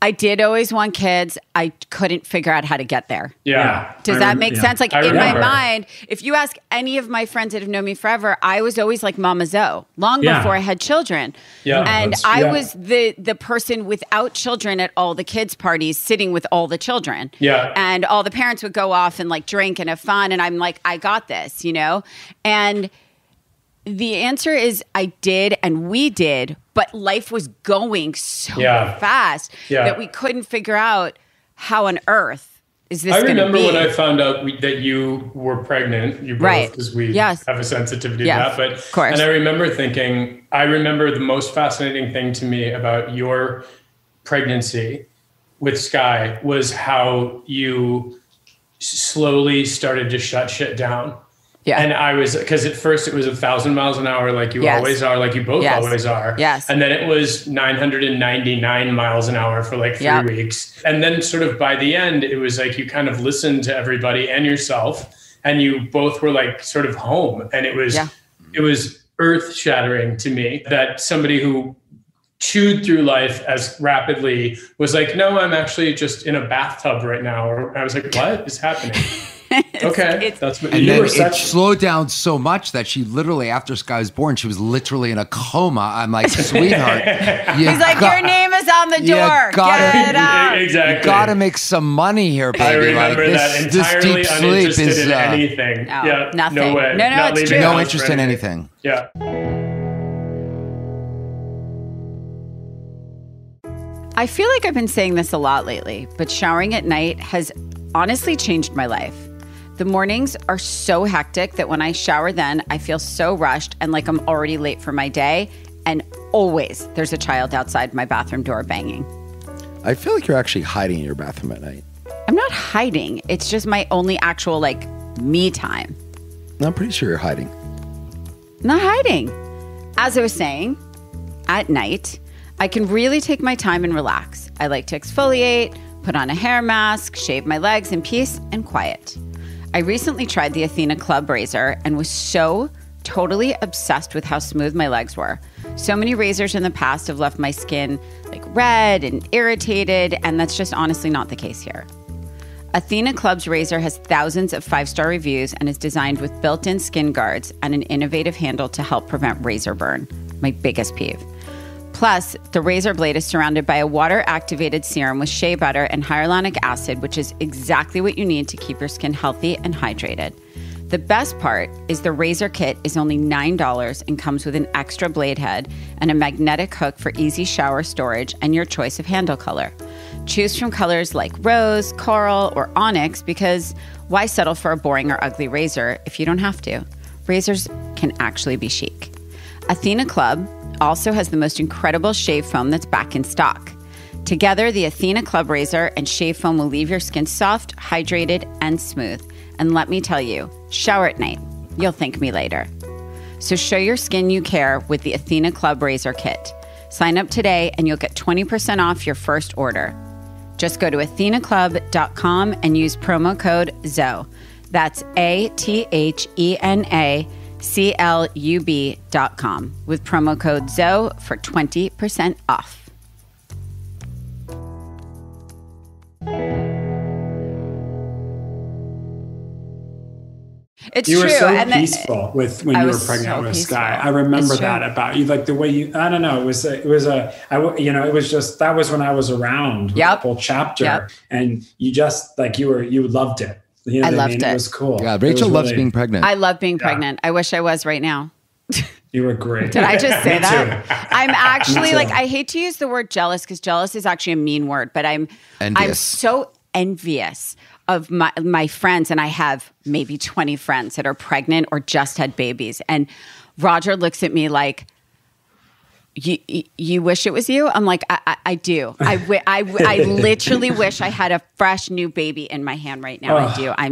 I did always want kids. I couldn't figure out how to get there. Yeah. Does that make sense? Like in my mind, if you ask any of my friends that have known me forever, I was always like Mama Zoe, long before I had children. Yeah. And I was the person without children at all the kids' parties, sitting with all the children. Yeah. And all the parents would go off and like drink and have fun. And I'm like, I got this, And the answer is I did and we did, but life was going so fast that we couldn't figure out how on earth is this going to be. I remember when I found out that you were pregnant, you both, because we have a sensitivity to that. But, of course. And I remember the most fascinating thing to me about your pregnancy with Sky was how you slowly started to shut shit down. Yeah. And I was, because at first it was 1,000 miles an hour, like you always are, like you both always are. Yes. And then it was 999 miles an hour for like 3 weeks. And then sort of by the end, it was like you kind of listened to everybody and yourself, and you both were like sort of home. And it was earth shattering to me that somebody who chewed through life as rapidly was like, no, I'm actually just in a bathtub right now. Or I was like, what is happening? That's what. And then it slowed down so much that she literally, after Sky was born, she was literally in a coma. I'm like, sweetheart. He's like, your name is on the door. Get it out. Exactly. You got to make some money here, baby. I remember that entirely uninterested in anything. Nothing. No way. No, it's true. No interest in anything. Yeah. I feel like I've been saying this a lot lately, but showering at night has honestly changed my life. The mornings are so hectic that when I shower then, I feel so rushed and like I'm already late for my day. And always there's a child outside my bathroom door banging. I feel like you're actually hiding in your bathroom at night. I'm not hiding. It's just my only actual like me time. I'm pretty sure you're hiding. Not hiding. As I was saying, at night, I can really take my time and relax. I like to exfoliate, put on a hair mask, shave my legs in peace and quiet. I recently tried the Athena Club razor and was so totally obsessed with how smooth my legs were. So many razors in the past have left my skin like red and irritated, and that's just honestly not the case here. Athena Club's razor has thousands of 5-star reviews and is designed with built-in skin guards and an innovative handle to help prevent razor burn, my biggest peeve. Plus, the razor blade is surrounded by a water-activated serum with shea butter and hyaluronic acid, which is exactly what you need to keep your skin healthy and hydrated. The best part is the razor kit is only $9 and comes with an extra blade head and a magnetic hook for easy shower storage and your choice of handle color. Choose from colors like rose, coral, or onyx because why settle for a boring or ugly razor if you don't have to? Razors can actually be chic. Athena Club also has the most incredible shave foam that's back in stock. Together, the Athena Club razor and shave foam will leave your skin soft, hydrated, and smooth. And let me tell you, shower at night. You'll thank me later. So show your skin you care with the Athena Club razor kit. Sign up today and you'll get 20% off your first order. Just go to athenaclub.com and use promo code ZOE. That's ATHENACLUB.com with promo code ZOE for 20% off. It's you true. were so and peaceful when you were pregnant with Sky. I remember that about you, like the way you. I don't know. It was that was when I was around. Yep. The whole chapter, and you just like you loved it. You know I loved it. It was cool. Yeah, Rachel loves being pregnant. I love being pregnant. I wish I was right now. You were great. Did I just say that? Too. I'm actually like, I hate to use the word jealous because jealous is actually a mean word, but I'm so envious of my friends, and I have maybe 20 friends that are pregnant or just had babies. And Rodger looks at me like, you wish it was you? I'm like, I do. I literally wish I had a fresh new baby in my hand right now. I do. I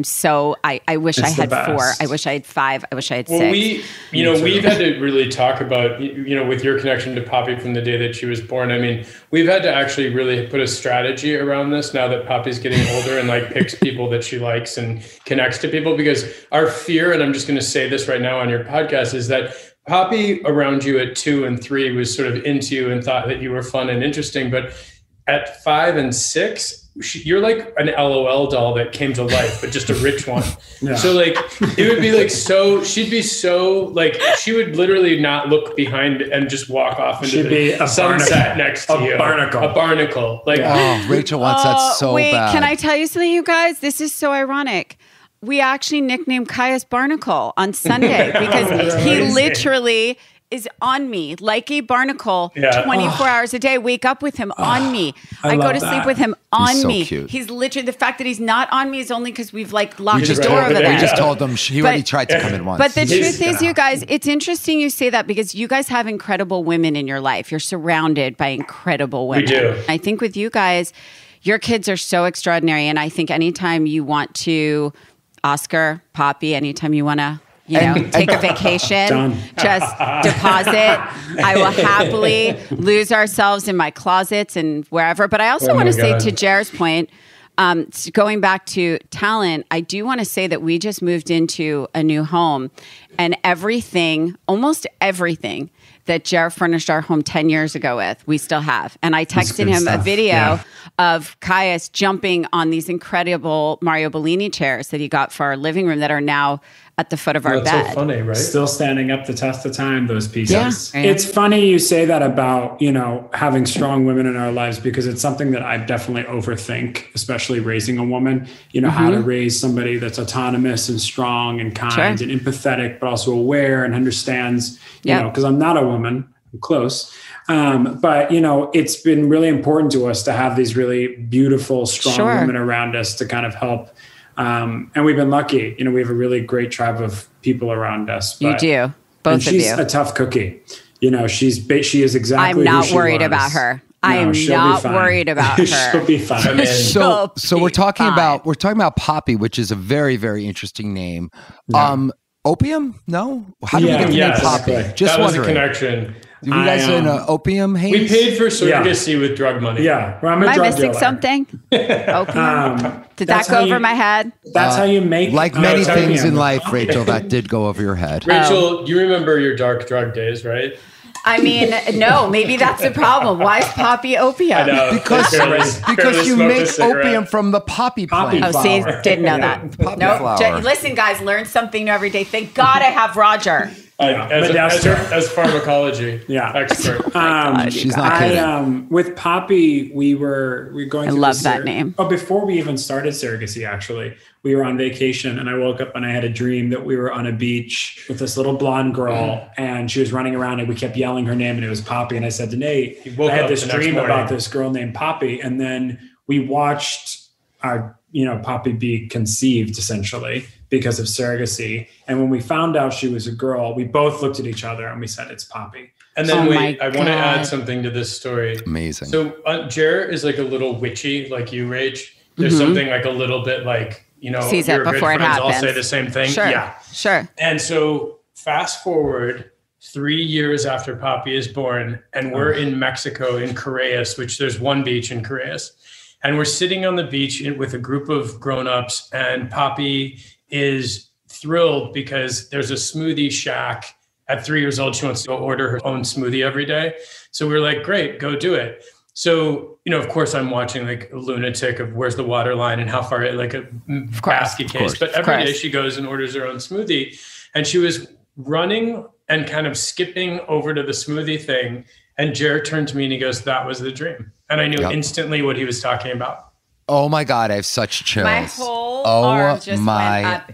wish I had 4. I wish I had 5. I wish I had 6. Well, we've had to really talk about, with your connection to Poppy from the day that she was born. I mean, we've had to actually really put a strategy around this now that Poppy's getting older and like picks people that she likes and connects to people, because our fear, and I'm just going to say this right now on your podcast, is that Poppy around you at 2 and 3 was sort of into you and thought that you were fun and interesting. But at 5 and 6, you're like an LOL doll that came to life, but just a rich one. Yeah. So like, it would be like, she'd be so like, she would literally not look behind and just walk off into the sunset next to you. A barnacle. Like, Rachel wants that so bad. Can I tell you something, you guys? This is so ironic. We actually nicknamed Caius Barnacle on Sunday because he literally is on me like a barnacle 24 hours a day. Wake up with him on me. I go to sleep with him on me. Cute. He's literally, the fact that he's not on me is only because we've like locked the door over there. We just told him he already tried to come in once. But the truth is, you guys, it's interesting you say that because you guys have incredible women in your life. You're surrounded by incredible women. We do. I think with you guys, your kids are so extraordinary. And I think anytime you want to, Oscar, Poppy, anytime you want to, take a vacation, just deposit. I will happily lose ourselves in my closets and wherever. But I also want to say, to Jer's point, going back to talent, I do want to say that we just moved into a new home, and almost everything that Jer furnished our home 10 years ago with, we still have. And I texted him a video of Caius jumping on these incredible Mario Bellini chairs that he got for our living room that are now at the foot of our bed. That's so funny, right? Still standing up the test of time, those pieces. Yeah. It's funny you say that about, having strong women in our lives, because it's something that I definitely overthink, especially raising a woman, how to raise somebody that's autonomous and strong and kind and empathetic, but also aware and understands, because I'm not a woman, I'm close. But, it's been really important to us to have these really beautiful, strong women around us to kind of help. And we've been lucky. We have a really great tribe of people around us. You do. Both of you. She's a tough cookie. She is exactly I'm not who she worried was. about her. No, I am not worried about her. She'll be fine. So we're talking about Poppy, which is a very, very interesting name. Yeah. Opium? No? How did we get the name Poppy? Exactly. Just that was wondering. a connection. You guys in opium haze? We paid for surrogacy with drug money. Yeah. Well, I'm a Am I drug missing dealer. something? Opium? Did that go over my head? That's how you make like many things in life, Rachel, that did go over your head. Rachel, you remember your dark drug days, right? I mean, no, maybe that's the problem. Why is Poppy opium? I know. Because you make opium from the poppy plant. Oh, see, didn't know that. Poppy flower. Listen, guys, learn something new every day. Thank God I have Rodger. As pharmacology expert. She's not kidding. With Poppy, we were going. I love that name. Oh, before we even started surrogacy, actually, we were on vacation, and I woke up and I had a dream that we were on a beach with this little blonde girl, and she was running around, and we kept yelling her name, and it was Poppy. And I said to Nate, I had this dream about this girl named Poppy, and then we watched our Poppy be conceived essentially because of surrogacy. And when we found out she was a girl, we both looked at each other and we said, it's Poppy. And then I want to add something to this story. Amazing. So Jer is like a little witchy, like you, Rach. There's something like a little bit like, sees it before it happens. All say the same thing. Sure. Yeah. Sure. And so fast forward 3 years after Poppy is born, and we're in Mexico in Corrales, which there's one beach in Corrales. And we're sitting on the beach with a group of grownups, and Poppy is thrilled because there's a smoothie shack. At 3 years old, she wants to go order her own smoothie every day. So we're like, great, go do it. So, of course I'm watching like a lunatic of where's the water line and how far, like a basket case. But every day she goes and orders her own smoothie. And she was running and kind of skipping over to the smoothie thing. And Jared turned to me and he goes, that was the dream. And I knew instantly what he was talking about. Oh my God, I have such chills. My whole arm just went up.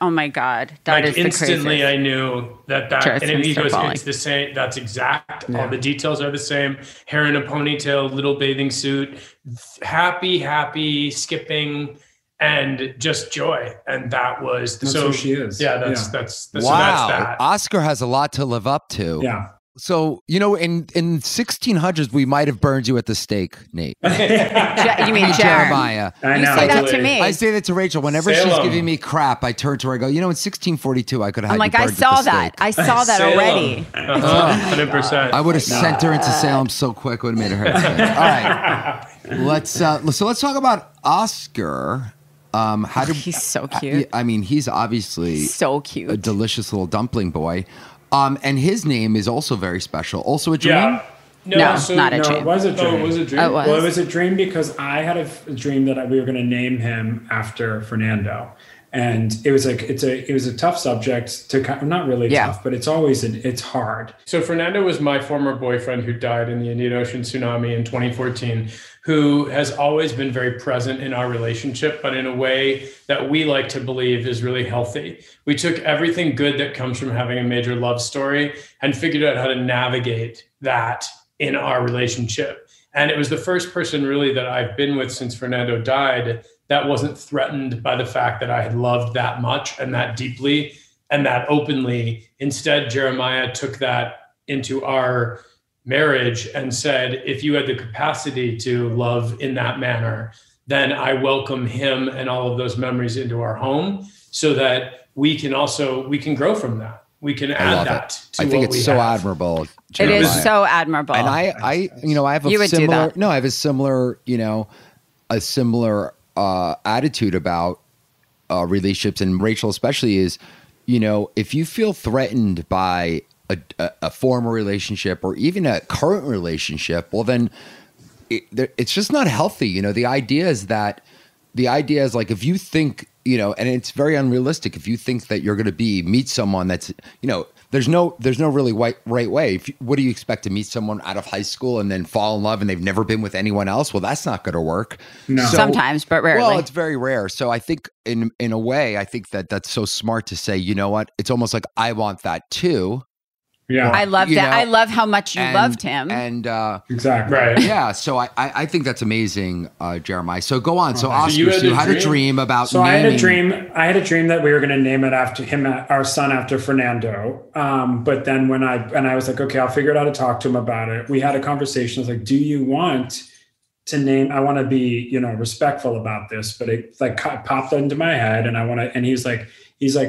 Oh my God. That is instantly the craziest. I knew that and he goes, it's the same. That's exact. Yeah. All the details are the same. Hair in a ponytail, little bathing suit, happy, skipping, and just joy. And that was that's who she is. Yeah, that's wow. So that's that. Oscar has a lot to live up to. Yeah. So, in 1600s, we might have burned you at the stake, Nate. You mean Jeremiah? I know. You say that to me. I say that to Rachel. Whenever she's giving me crap, I turn to her, I go, in 1642, I could have had you burned I saw that. at the stake. I saw that already. 100%. I would have sent her into Salem so quick, would have made her head spin. All right. Let's talk about Oscar. He's so cute. He's obviously so cute. A delicious little dumpling boy. And his name is also very special. Also a dream? Yeah. No, not a dream. It was a dream. Oh, it was a dream? Well, it was a dream because I had a dream that we were going to name him after Fernando. And it was a tough subject to, not really tough, but it's hard. So Fernando was my former boyfriend who died in the Indian Ocean tsunami in 2014, who has always been very present in our relationship, but in a way that we like to believe is really healthy. We took everything good that comes from having a major love story and figured out how to navigate that in our relationship. And it was the first person really that I've been with since Fernando died that wasn't threatened by the fact that I had loved that much and that deeply and that openly. Instead, Jeremiah took that into our marriage and said, if you had the capacity to love in that manner, then I welcome him and all of those memories into our home so that we can grow from that. We can add that to I think it's so admirable. Jeremiah. It is so admirable. And I have a similar attitude about relationships, and Rachel especially is, if you feel threatened by a former relationship or even a current relationship, well, then it's just not healthy. The idea is like, if you think, and it's very unrealistic if you think that you're going to meet someone that's, there's no really right way. What do you expect to meet someone out of high school and then fall in love and they've never been with anyone else? Well, that's not going to work. No. Sometimes, but rarely. Well, it's very rare. So I think in a way, I think that's so smart to say, you know what? It's almost like I want that too. Yeah. I love that. I love how much you loved him. And exactly. Right. Yeah. So I think that's amazing, Jeremiah. So go on. So Oscar, you had a dream about naming. I had a dream that we were going to name it after him, our son, after Fernando. But then when I was like, okay, I'll figure out how to talk to him about it. We had a conversation. I was like, do you want to name, I want to be, respectful about this, but it popped into my head and he's like,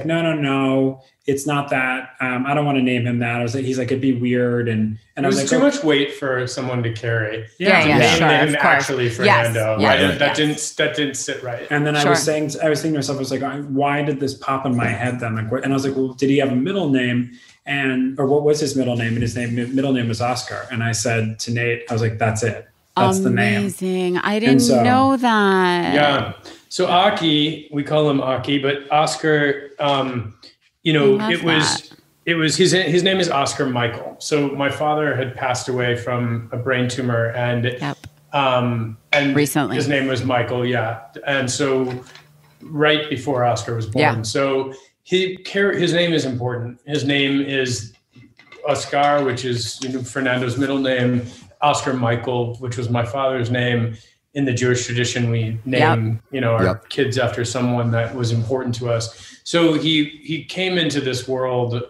no, it's not that. I don't want to name him that. He's like, it'd be weird. And I was like, too much weight for someone to carry. Yeah, sure, name actually Fernando. Yes, right? That didn't sit right. And then I was thinking to myself, I was like, why did this pop in my head then? And I was like, well, did he have a middle name? Or what was his middle name? And his middle name was Oscar. And I said to Nate, I was like, that's it. That's the name. Amazing. I didn't know that. Yeah. So Aki, we call him Aki, but Oscar, it was his name is Oscar Michael. So my father had passed away from a brain tumor and recently his name was Michael. Yeah. And so right before Oscar was born. Yeah. So his name is important. His name is Oscar, which is Fernando's middle name. Oscar Michael, which was my father's name. In the Jewish tradition, we name, our kids after someone that was important to us. So he came into this world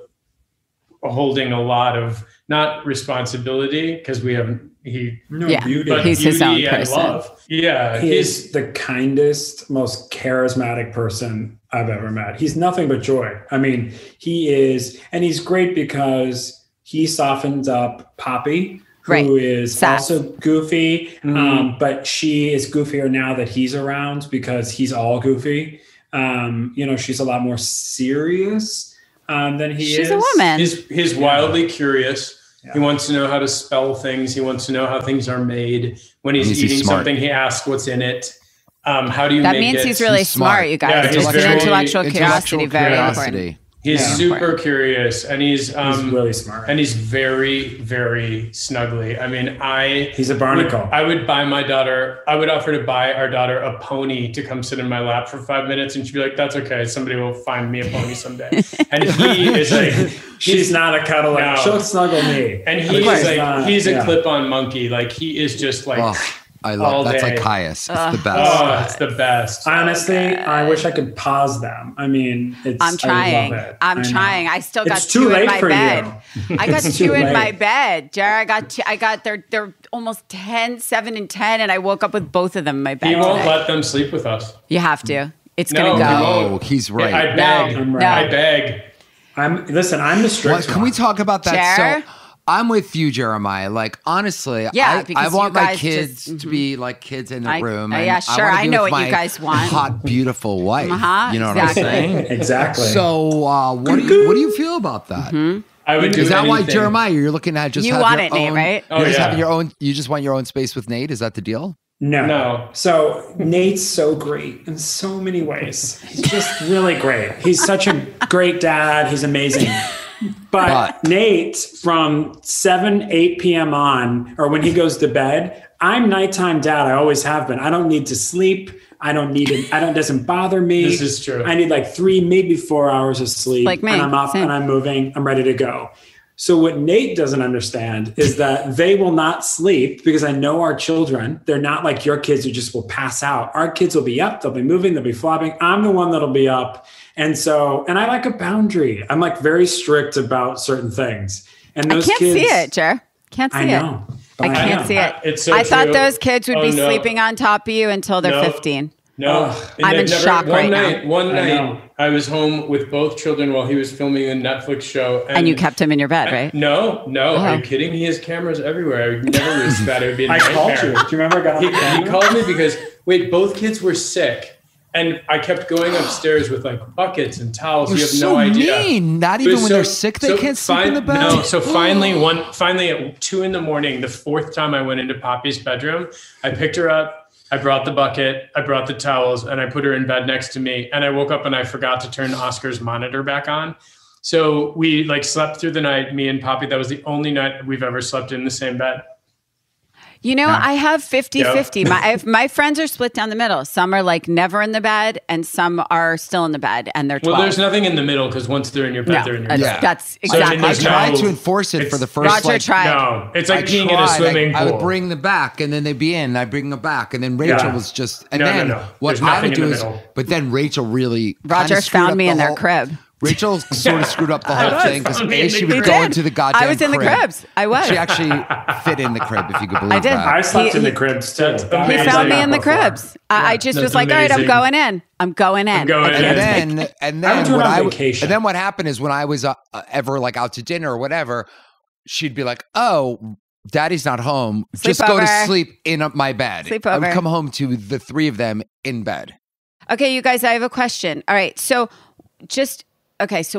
holding a lot of not responsibility because beauty, but he's beauty his own and person. love. Yeah, he's the kindest, most charismatic person I've ever met. He's nothing but joy. I mean, he is, and he's great because he softens up Poppy. Who is also goofy, but she is goofier now that he's around because he's all goofy. She's a lot more serious than he is. She's a woman. He's wildly curious. He wants to know how to spell things. He wants to know how things are made. When he's eating something, he asks what's in it. How do you that make means it? he's really smart, you guys. Yeah, it's intellectual curiosity, very important. He's super curious, and he's really smart, and he's very, very snuggly. I mean, he's a barnacle. I would offer to buy our daughter a pony to come sit in my lap for 5 minutes, and she'd be like, "That's okay. Somebody will find me a pony someday." And he is like, she's not a cuddler. No. She'll snuggle me. And he is like, he's a clip-on monkey. Like he is just like. Oh. I love that's like Caius. It's the best. Oh, it's the best. Honestly, I wish I could pause them. I mean, I'm trying. I'm trying. I still got two in my bed. I got two in my bed. Jared, I got they're almost 10, 7 and 10, and I woke up with both of them in my bed. He won't let them sleep with us. You have to. It's gonna go. No, he's right. I beg. I beg. I'm the strict one. Can we talk about that? Jared? So I'm with you, Jeremiah. Like, honestly, I want my kids to be like kids in the room. Yeah, sure. I know what you guys want. Hot, beautiful wife. You know what I'm saying? Exactly. So, what do you feel about that? I would do Is that anything. why, Jeremiah, you're looking at just you have want your it, own, Nate, right? You're just having your own. You just want your own space with Nate. Is that the deal? No. So Nate's so great in so many ways. He's just really great. He's such a great dad. He's amazing. But Nate, from 7, 8 p.m. on, or when he goes to bed, I'm nighttime dad. I always have been. I don't need to sleep. I don't need it. It doesn't bother me. This is true. I need like 3, maybe 4 hours of sleep. Like me. And I'm up and I'm moving. I'm ready to go. So what Nate doesn't understand is that they will not sleep because I know our children. They're not like your kids who just will pass out. Our kids will be up. They'll be moving. They'll be flopping. I'm the one that'll be up. And I like a boundary. I'm like very strict about certain things. And those I can't see it, Jer. Can't see it. I know. I can't see it. It's so I thought true. those kids would be sleeping on top of you until they're 15. No, I'm in shock right now. One night, I was home with both children while he was filming a Netflix show. And you kept him in your bed, right? No. Are you kidding? He has cameras everywhere. I would never risk that. It would be a nightmare. I called you. Do you remember? He called me because, both kids were sick. And I kept going upstairs with like buckets and towels. You have no idea. Mean. Not even when they're sick, they can't sleep in the bed. No. So finally at 2 a.m, the 4th time I went into Poppy's bedroom, I picked her up. I brought the bucket, I brought the towels, and I put her in bed next to me. And I woke up and I forgot to turn Oscar's monitor back on. So we slept through the night, me and Poppy. That was the only night we've ever slept in the same bed. You know, I have 50-50. My friends are split down the middle. Some are like never in the bed, and some are still in the bed, and they're 12. Well, there's nothing in the middle because once they're in your bed, they're in your bed. That's exactly. I tried to enforce it for the first. Roger tried. No, it's like peeing in a swimming pool. I would bring them back, and then they'd be in. I bring them back, and then Rachel was just. And then what I would do is, but then Rachel really. Roger found me in their crib. Rachel sort of screwed up the whole thing because she would go into the goddamn crib. I was in the cribs. I was. She actually fit in the crib, if you could believe I did. that. I slept in the cribs too. He found me in the cribs. I just was like, all right, I'm going in. I'm going in. And then what happened is when I was ever like out to dinner or whatever, she'd be like, oh, Daddy's not home. Just go to sleep in my bed. I would come home to the 3 of them in bed. Okay, you guys, I have a question. All right, so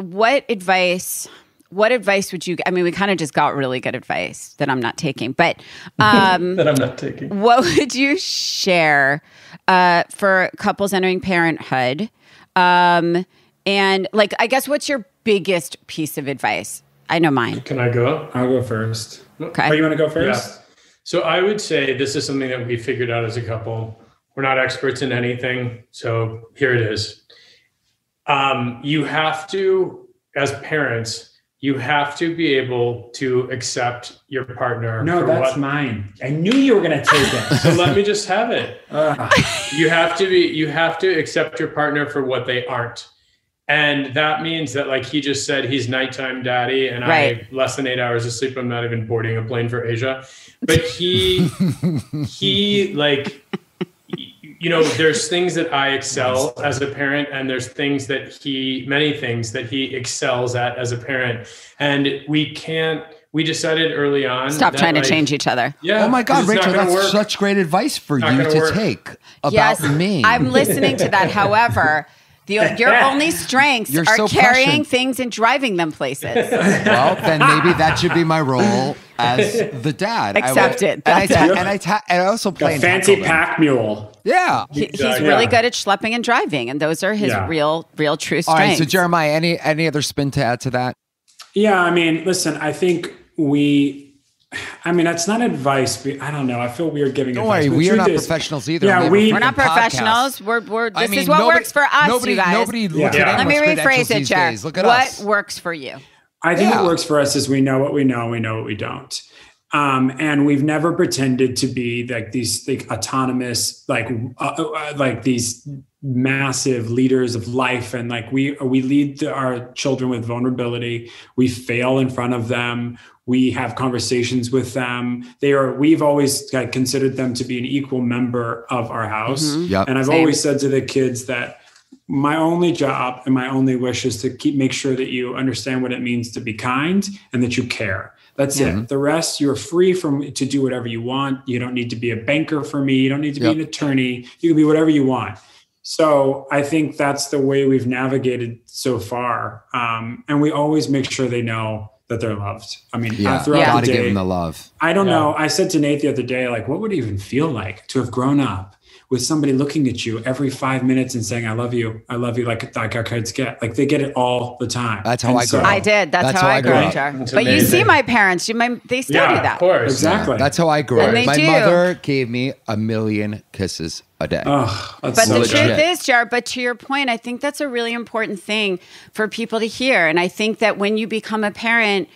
what advice would you, I mean, we kind of just got really good advice that I'm not taking, but that I'm not taking. What would you share for couples entering parenthood? And like, I guess, what's your biggest piece of advice? I know mine. Can I go? I'll go first. Okay. Oh, you want to go first? Yeah. So I would say this is something that we figured out as a couple. We're not experts in anything. So here it is. You have to, as parents, you have to be able to accept your partner. No, that's mine. I knew you were going to take it. So let me just have it. You have to accept your partner for what they aren't. And that means that, like he just said, he's nighttime daddy and I have less than 8 hours of sleep. I'm not even boarding a plane for Asia, but he like, you know, there's things that I excel as a parent, and there's many things that he excels at as a parent. And we decided early on. Stop trying to change each other. Yeah. Oh my God, Rachel, that's such great advice for you to take about me. I'm listening to that. However, Your only strengths are so carrying prescient. things and driving them places. Well, then maybe that should be my role as the dad. Accepted. I also play A in fancy tackle them. pack mule. Yeah. He's really good at schlepping and driving, and those are his real true strengths. All right. So Jeremiah, any other spin to add to that? Yeah, I mean, listen, I think that's not advice. I don't know. I feel weird giving Don't advice. worry, we are not professionals either. Yeah, we're not professionals. This is what works for us, you guys. Nobody looks at Let me anyone's rephrase credentials it, these Jack. days. Look at What us. works for you? I think what works for us is we know what we know, we know what we don't. And we've never pretended to be like these autonomous, like these massive leaders of life. And like we lead our children with vulnerability. We fail in front of them. We have conversations with them. We've always considered them to be an equal member of our house. Mm-hmm. Yep. And I've always said to the kids that my only job and my only wish is to make sure that you understand what it means to be kind and that you care. That's it. The rest, you're free to do whatever you want. You don't need to be a banker for me. You don't need to be an attorney. You can be whatever you want. So I think that's the way we've navigated so far. And we always make sure they know that they're loved. I mean, throughout gotta the day, give them the love. I don't know. I said to Nate the other day, like, what would it even feel like to have grown up with somebody looking at you every 5 minutes and saying, I love you, like our kids get. Like they get it all the time. That's how I grew up. I did. That's how I grew up. But you see my parents, they still do that. Of course. Exactly. Yeah, that's how I grew up. And My they do. mother gave me 1,000,000 kisses a day. Oh, that's But so the good. truth is, Jar, but to your point, I think that's a really important thing for people to hear. And I think that when you become a parent,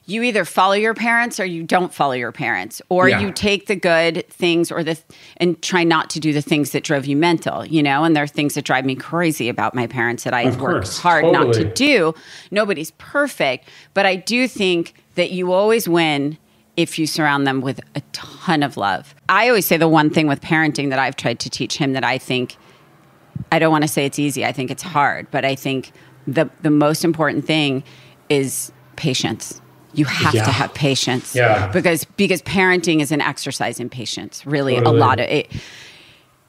you either follow your parents or you don't follow your parents, or you take the good things and try not to do the things that drove you mental, and there are things that drive me crazy about my parents that I work hard not to do. Nobody's perfect, but I do think that you always win if you surround them with a ton of love. I always say the one thing with parenting that I've tried to teach him that I think, I don't want to say it's easy, I think it's hard, but I think the most important thing is patience. You have to have patience because parenting is an exercise in patience. Really, a lot of it.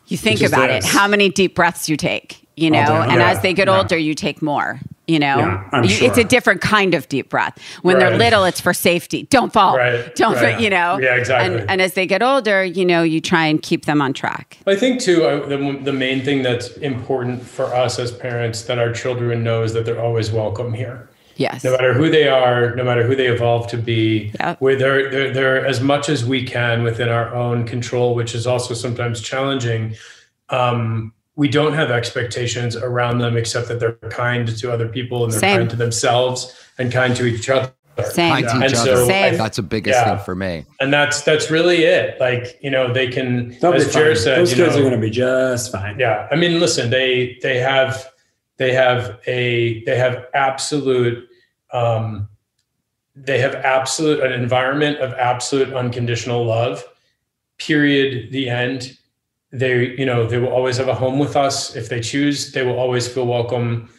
You think about it, how many deep breaths you take, and as they get older, you take more, I'm sure. It's a different kind of deep breath. When they're little, it's for safety. Don't fall. Don't, Yeah, exactly. And as they get older, you try and keep them on track. I think too, the main thing that's important for us as parents that our children know is that they're always welcome here. Yes. No matter who they are, no matter who they evolve to be, Yep. they're as much as we can within our own control, which is also sometimes challenging. We don't have expectations around them except that they're kind to other people and they're kind to themselves and kind to each other. Same. Kind to each other. That's the biggest thing for me. And that's really it. Like, they can, as Jared said, those kids are going to be just fine. Yeah. I mean, listen, they have absolute an environment of absolute unconditional love, period, the end. They will always have a home with us. If they choose, they will always feel welcome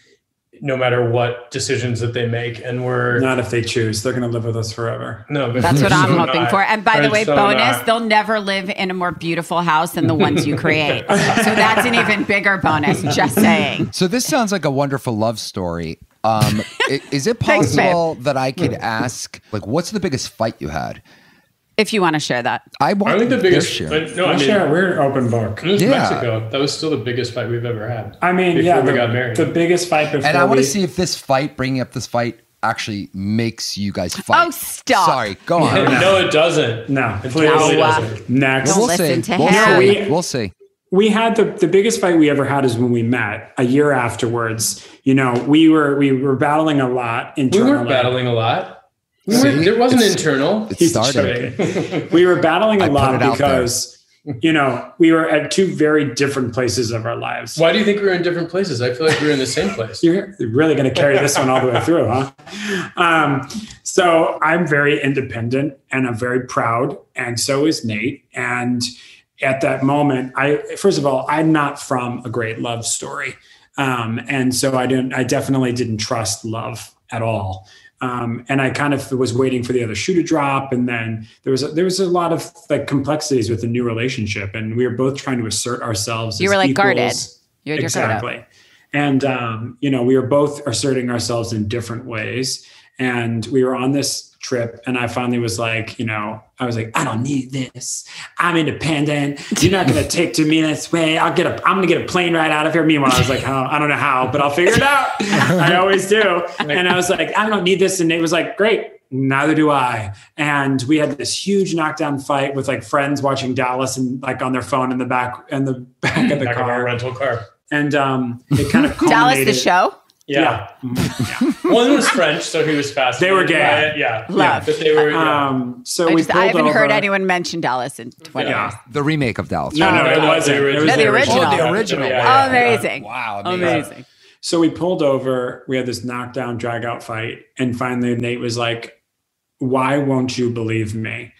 no matter what decisions that they make. And we're not if they choose, they're going to live with us forever. No, but that's what I'm hoping for. And by the way, bonus, they'll never live in a more beautiful house than the ones you create. So that's an even bigger bonus, just saying. So this sounds like a wonderful love story. Is it possible that I could ask, like, what's the biggest fight you had? If you want to share that. I think the biggest share. We're open book. It was Mexico. That was still the biggest fight we've ever had. I mean, before we got married. The biggest fight before. And I want to see if this fight, bringing up this fight, actually makes you guys fight. Oh, stop. Sorry, go on. No, it doesn't. No, it really doesn't. Next. Don't listen to him. We'll see. We had the biggest fight we ever had is when we met a year afterwards. We were battling a lot internally. We weren't battling a lot. There wasn't internal. It started. We were battling a lot because, we were at two very different places of our lives. Why do you think we were in different places? I feel like we were in the same place. You're really going to carry this one all the way through, huh? So I'm very independent and I'm very proud. And so is Nate. And at that moment, first of all, I'm not from a great love story. And so I definitely didn't trust love at all. And I kind of was waiting for the other shoe to drop. And then there was a lot of complexities with the new relationship. And we were both trying to assert ourselves. You were as like equals. guarded. You had your guard up. Exactly. And, we were both asserting ourselves in different ways. And we were on this trip, and I finally was like, I was like, I don't need this. I'm independent. You're not going to take to me this way. I'm going to get a plane ride out of here. Meanwhile, I was like, I don't know how, but I'll figure it out. I always do. And I was like, I don't need this. And Nate was like, great. Neither do I. And we had this huge knockdown fight with like friends watching Dallas and like on their phone in the back of the car. Of our rental car. And it kind of Dallas the show? Yeah. One was French, so he was fascinated. They were gay. Yeah. Love. But they were, so I haven't heard anyone mention Dallas in 20 years. The remake of Dallas. No, it wasn't. It was the original. Oh, the original. Yeah. Amazing. Wow. Amazing. So we pulled over. We had this knockdown, drag out fight. And finally, Nate was like, why won't you believe me?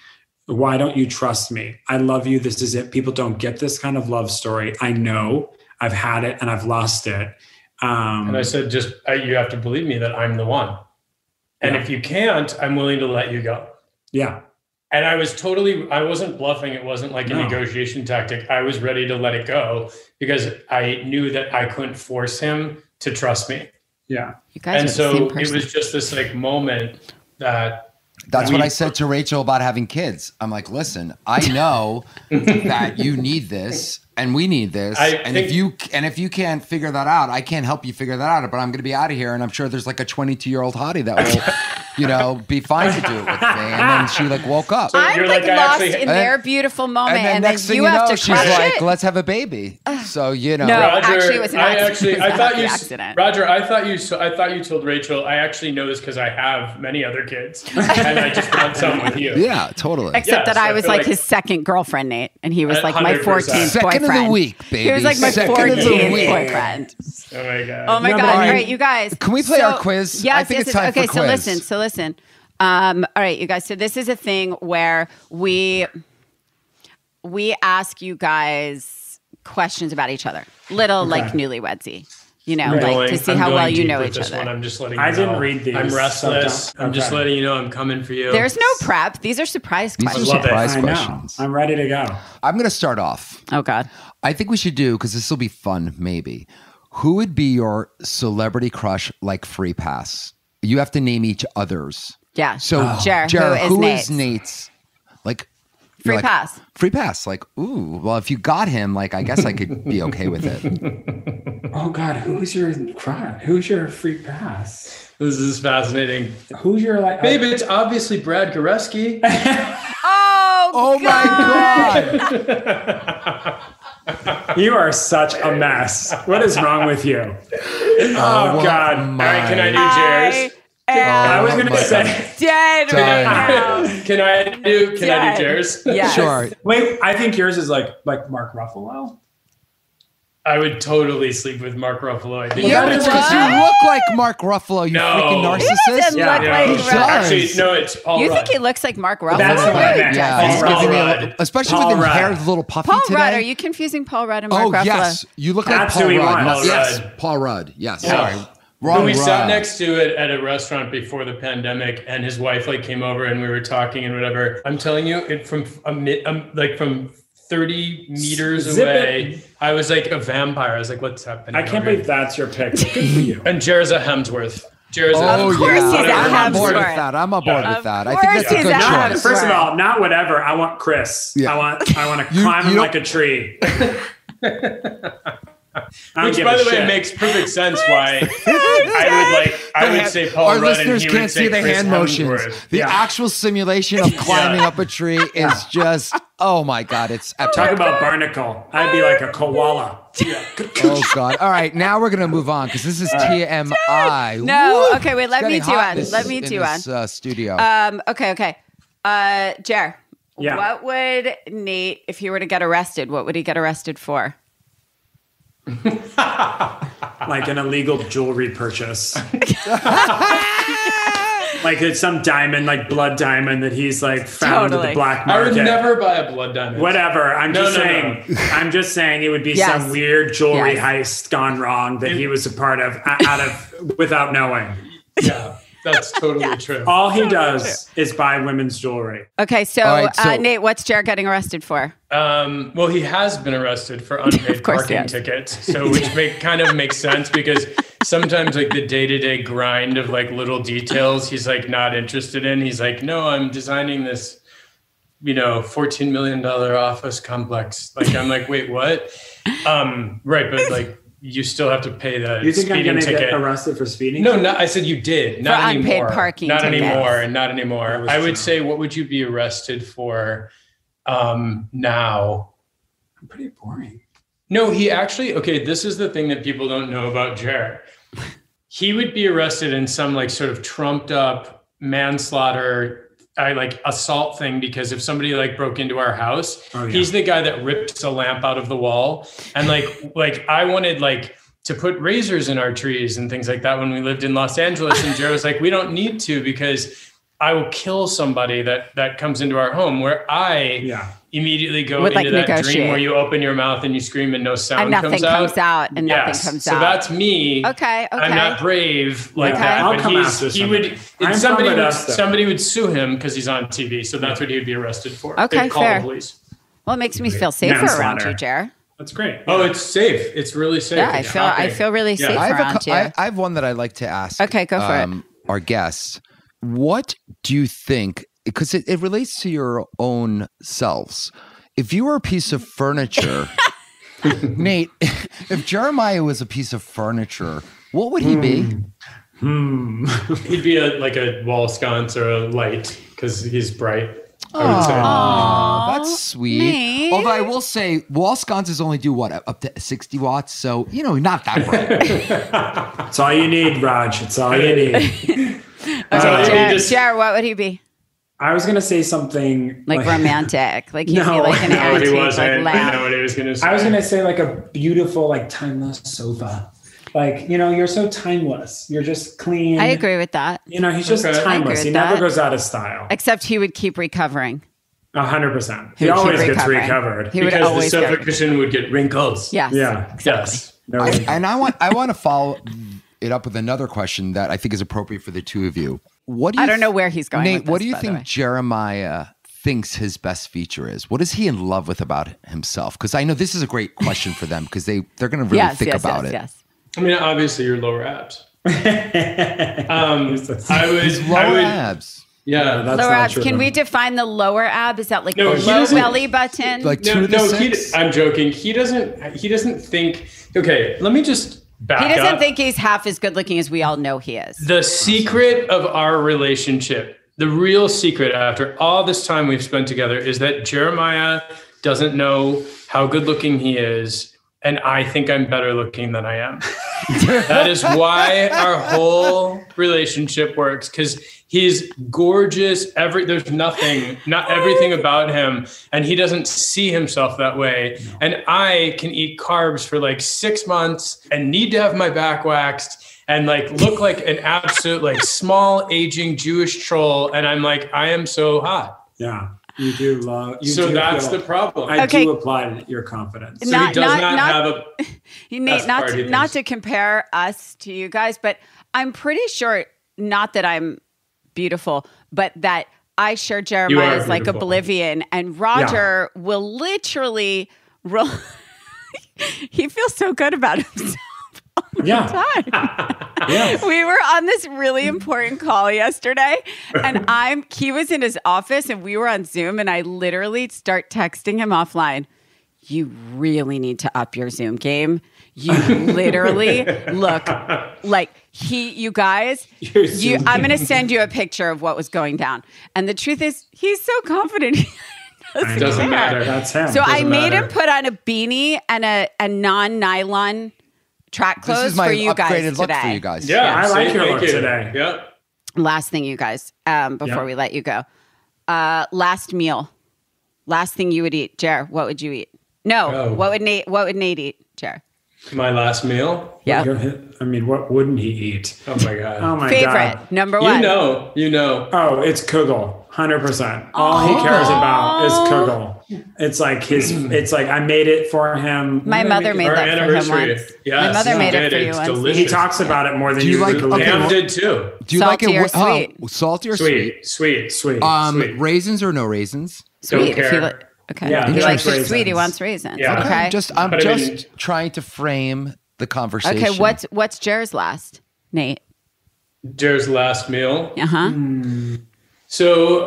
Why don't you trust me? I love you. This is it. People don't get this kind of love story. I know. I've had it and I've lost it. And I said, you have to believe me that I'm the one. And if you can't, I'm willing to let you go. Yeah. And I wasn't bluffing. It wasn't like a negotiation tactic. I was ready to let it go because I knew that I couldn't force him to trust me. Yeah. You guys and are so the same person. it was just this like moment That's what I said to Rachel about having kids. I'm like, listen, I know that you need this and we need this. If you can't figure that out, I can't help you figure that out. But I'm going to be out of here, and I'm sure there's like a 22-year-old hottie that will, be fine to do it with me. And then she like woke up. So I'm like lost in their beautiful moment, and then you have to she's crush like, it. let's have a baby. So No, Roger, actually, it was an accident. I thought you, accident. Roger, I thought you told Rachel. I actually know this because I have many other kids, and I just want some with you. Yeah, totally. Except that I was like his second girlfriend, Nate, and he was like my 14th boyfriend. Second of the week, baby. He was like my 14th boyfriend. Oh my god. Oh my god. All right, you guys. Can we play our quiz? Yes, I think it's time for quiz. Okay, so listen. All right, you guys. So this is a thing where we ask you guys questions about each other, like newlywedsy. Like to see how well you know each other. I'm just letting you know. I didn't read these. I'm restless. I'm just letting you know I'm coming for you. There's no prep. These are surprise questions. These are surprise questions. I'm ready to go. I'm going to start off. Oh, God. I think we should do, because this will be fun, maybe. Who would be your celebrity crush like free pass? You have to name each other's. Yeah. So, Jared, who is Nate's? Like, free pass. Free pass. Like, ooh, well, if you got him, like, I guess I could be okay with it. Oh, God, who's your crush? Who's your free pass? This is fascinating. Who's your Babe, it's obviously Brad Goreski. Oh my God. You are such a mess. What is wrong with you? Oh, God. All right, can I do Jares? I was going to say dead. Can I do Jares? Yeah. Sure. Wait, I think yours is like Mark Ruffalo. I would totally sleep with Mark Ruffalo. I think Because you look like Mark Ruffalo, you freaking narcissist. He doesn't look like Actually, no, it's Paul Rudd. You think he looks like Mark Ruffalo? That's the one I meant. Yeah, he's giving me especially Paul with his Rudd. hair a little puffy Paul today. Rudd. Are you confusing Paul Rudd and Mark Ruffalo? Oh, yes. You look That's like who he Paul Rudd. wants. Yes, Rudd. Paul Rudd. Yes, Yeah. sorry. Wrong we Rudd. sat next to it at a restaurant before the pandemic, and his wife came over and we were talking and whatever. I'm telling you, from 30 meters away, I was like a vampire. I was like, what's happening? I can't believe that's your pick. Good for you. And Jerza Hemsworth. Of course he's I'm aboard with Hemsworth. that. I'm aboard with that. I Of think that's a course good he's choice. First of all, not whatever. I want Chris. Yeah. I want to climb him like a tree. Which, by the way, makes perfect sense why I would say Paul Our Rudd and listeners he can't would say see the Chris hand motions. Hemsworth. The actual simulation of climbing up a tree is just, oh my God, it's epic. Talk about barnacle. I'd be like a koala. Oh God. All right, now we're going to move on because this is TMI. No, Woo! okay, wait, let me It's do getting hot one. Let me do one. in this studio. Okay. Jer, Yeah. what would Nate, if he were to get arrested, what would he get arrested for? Like an illegal jewelry purchase. Like it's some diamond, like blood diamond that he's found at the black I market. would never buy a blood diamond. Whatever. I'm just saying it would be some weird jewelry heist gone wrong that he was a part of without knowing. Yeah. That's totally true. All he does is buy women's jewelry. Okay, so, Nate, what's Jared getting arrested for? Well, he has been arrested for unpaid parking tickets, so which kind of makes sense because sometimes like the day-to-day grind of like little details he's like not interested in. He's like, no, I'm designing this, $14 million office complex. Like, I'm like, wait, what? Right, but like, you still have to pay the You think speeding I'm going to ticket. get arrested for speeding? No, I said you did. Not for anymore. Unpaid parking not tickets. anymore. Not anymore. I would true. say, what would you be arrested for now? I'm pretty boring. No, he actually, okay, this is the thing that people don't know about Jared. He would be arrested in some like sort of trumped up manslaughter assault thing because if somebody like broke into our house, he's the guy that rips a lamp out of the wall. And like I wanted like to put razors in our trees and things like that when we lived in Los Angeles. And Jared was like, we don't need to because I will kill somebody that comes into our home, where I immediately go into that dream where you open your mouth and you scream and no sound comes out. And nothing comes out. So that's me. Okay. I'm not brave like that. I'll but come after somebody would sue him because he's on TV. So that's what he would be arrested for. Okay, They'd call fair. the police. Well, it makes me feel safer around you, Jared. That's great. Oh, it's safe. It's really safe. Yeah, I feel really safe around you. I have one that I'd like to ask. Okay, go for it. Our guests. What do you think, because it relates to your own selves. If you were a piece of furniture, Nate, if Jeremiah was a piece of furniture, what would he be? He'd be like a wall sconce or a light because he's bright. I would say. Aww, that's sweet. Nate. Although I will say, wall sconces only do what, up to 60 watts? So, not that bright. It's all you need, Raj. It's all you need. Jared, what would he be? I was going to say something like romantic. Like he'd be like an antique, like lamp. I know what he was going to say. I was going to say like a beautiful, like timeless sofa. Like, you're so timeless. You're just clean. I agree with that. He's just timeless. He never goes out of style. Except he would keep recovering. 100%. He always gets recovered. He would because always the sofa cushion would get wrinkles. Yes. Yeah. Exactly. Yes. No, I want to follow it up with another question that I think is appropriate for the two of you. I don't know where he's going. Nate, with this, what do you think Jeremiah thinks his best feature is? What is he in love with about himself? Because I know this is a great question for them because they're going to really think about it. Yes. I mean, obviously your lower abs. Abs. Yeah, that's lower not abs. true. Can we define the lower ab? Is that like the low belly button? Like 2 to 6? I'm joking. He doesn't think. Okay, let me just back up. He doesn't think he's half as good looking as we all know he is. The secret of our relationship, the real secret after all this time we've spent together, is that Jeremiah doesn't know how good looking he is. And I think I'm better looking than I am. That is why our whole relationship works, because he's gorgeous. There's not everything about him. And he doesn't see himself that way. No. And I can eat carbs for like 6 months and need to have my back waxed and like look like an absolute like small aging Jewish troll. And I'm like, I am so hot. Yeah. You do love. That's the problem. I do apply your confidence. So he does not have a. Nate, not to compare us to you guys, but I'm pretty sure, not that I'm beautiful, but that I share Jeremiah's like oblivion, and Rodger will literally. He feels so good about himself. We were on this really important call yesterday, and he was in his office and we were on Zoom, and I literally start texting him offline. You really need to up your Zoom game. You literally look like you guys, I'm going to send you a picture of what was going down. And the truth is, he's so confident. It doesn't matter. That's him. So I made him put on a beanie and a non-nylon track clothes for you guys today. Look for you guys. Yeah, I like your look today. Yep. Last thing, you guys, before we let you go. Last meal. Last thing you would eat. Jer, what would you eat? No, what would Nate eat, Jer? My last meal? Yeah. I mean, what wouldn't he eat? Oh my God. Oh my God. Favorite, number one. You know. Oh, it's Kugel. 100%. All he cares about is Kugel. It's like it's like I made it for him. My mother made that for him once. Yes, my mother made it for you it's once. Delicious. He talks about it more than you like? believe. Pam did too. Do you Salty like it or sweet? salty or sweet? Sweet. Raisins or no raisins? Sweet. Don't care. Okay. Yeah, he likes it raisins. sweet. He wants raisins. Yeah. Okay. I'm just But I mean- trying to frame the conversation. Okay. What's Jer's last, Nate? Jer's last meal. Uh-huh. So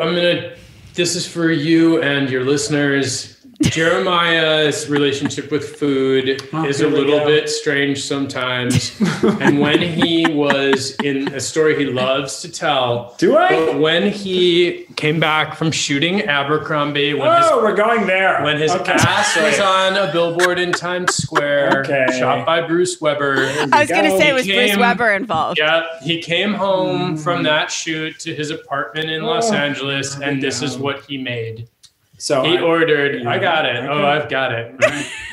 this is for you and your listeners. Jeremiah's relationship with food is a little bit strange sometimes. And when he was in a story he loves to tell. Do I? But when he came back from shooting Abercrombie, we're going there. when his ass was on a billboard in Times Square, shot by Bruce Weber. I was going to say, He was Bruce came- Weber involved? Yeah, he came home from that shoot to his apartment in Los Angeles, and this is what he made. So He ordered. Yeah. I got it. Okay. Oh, I've got it.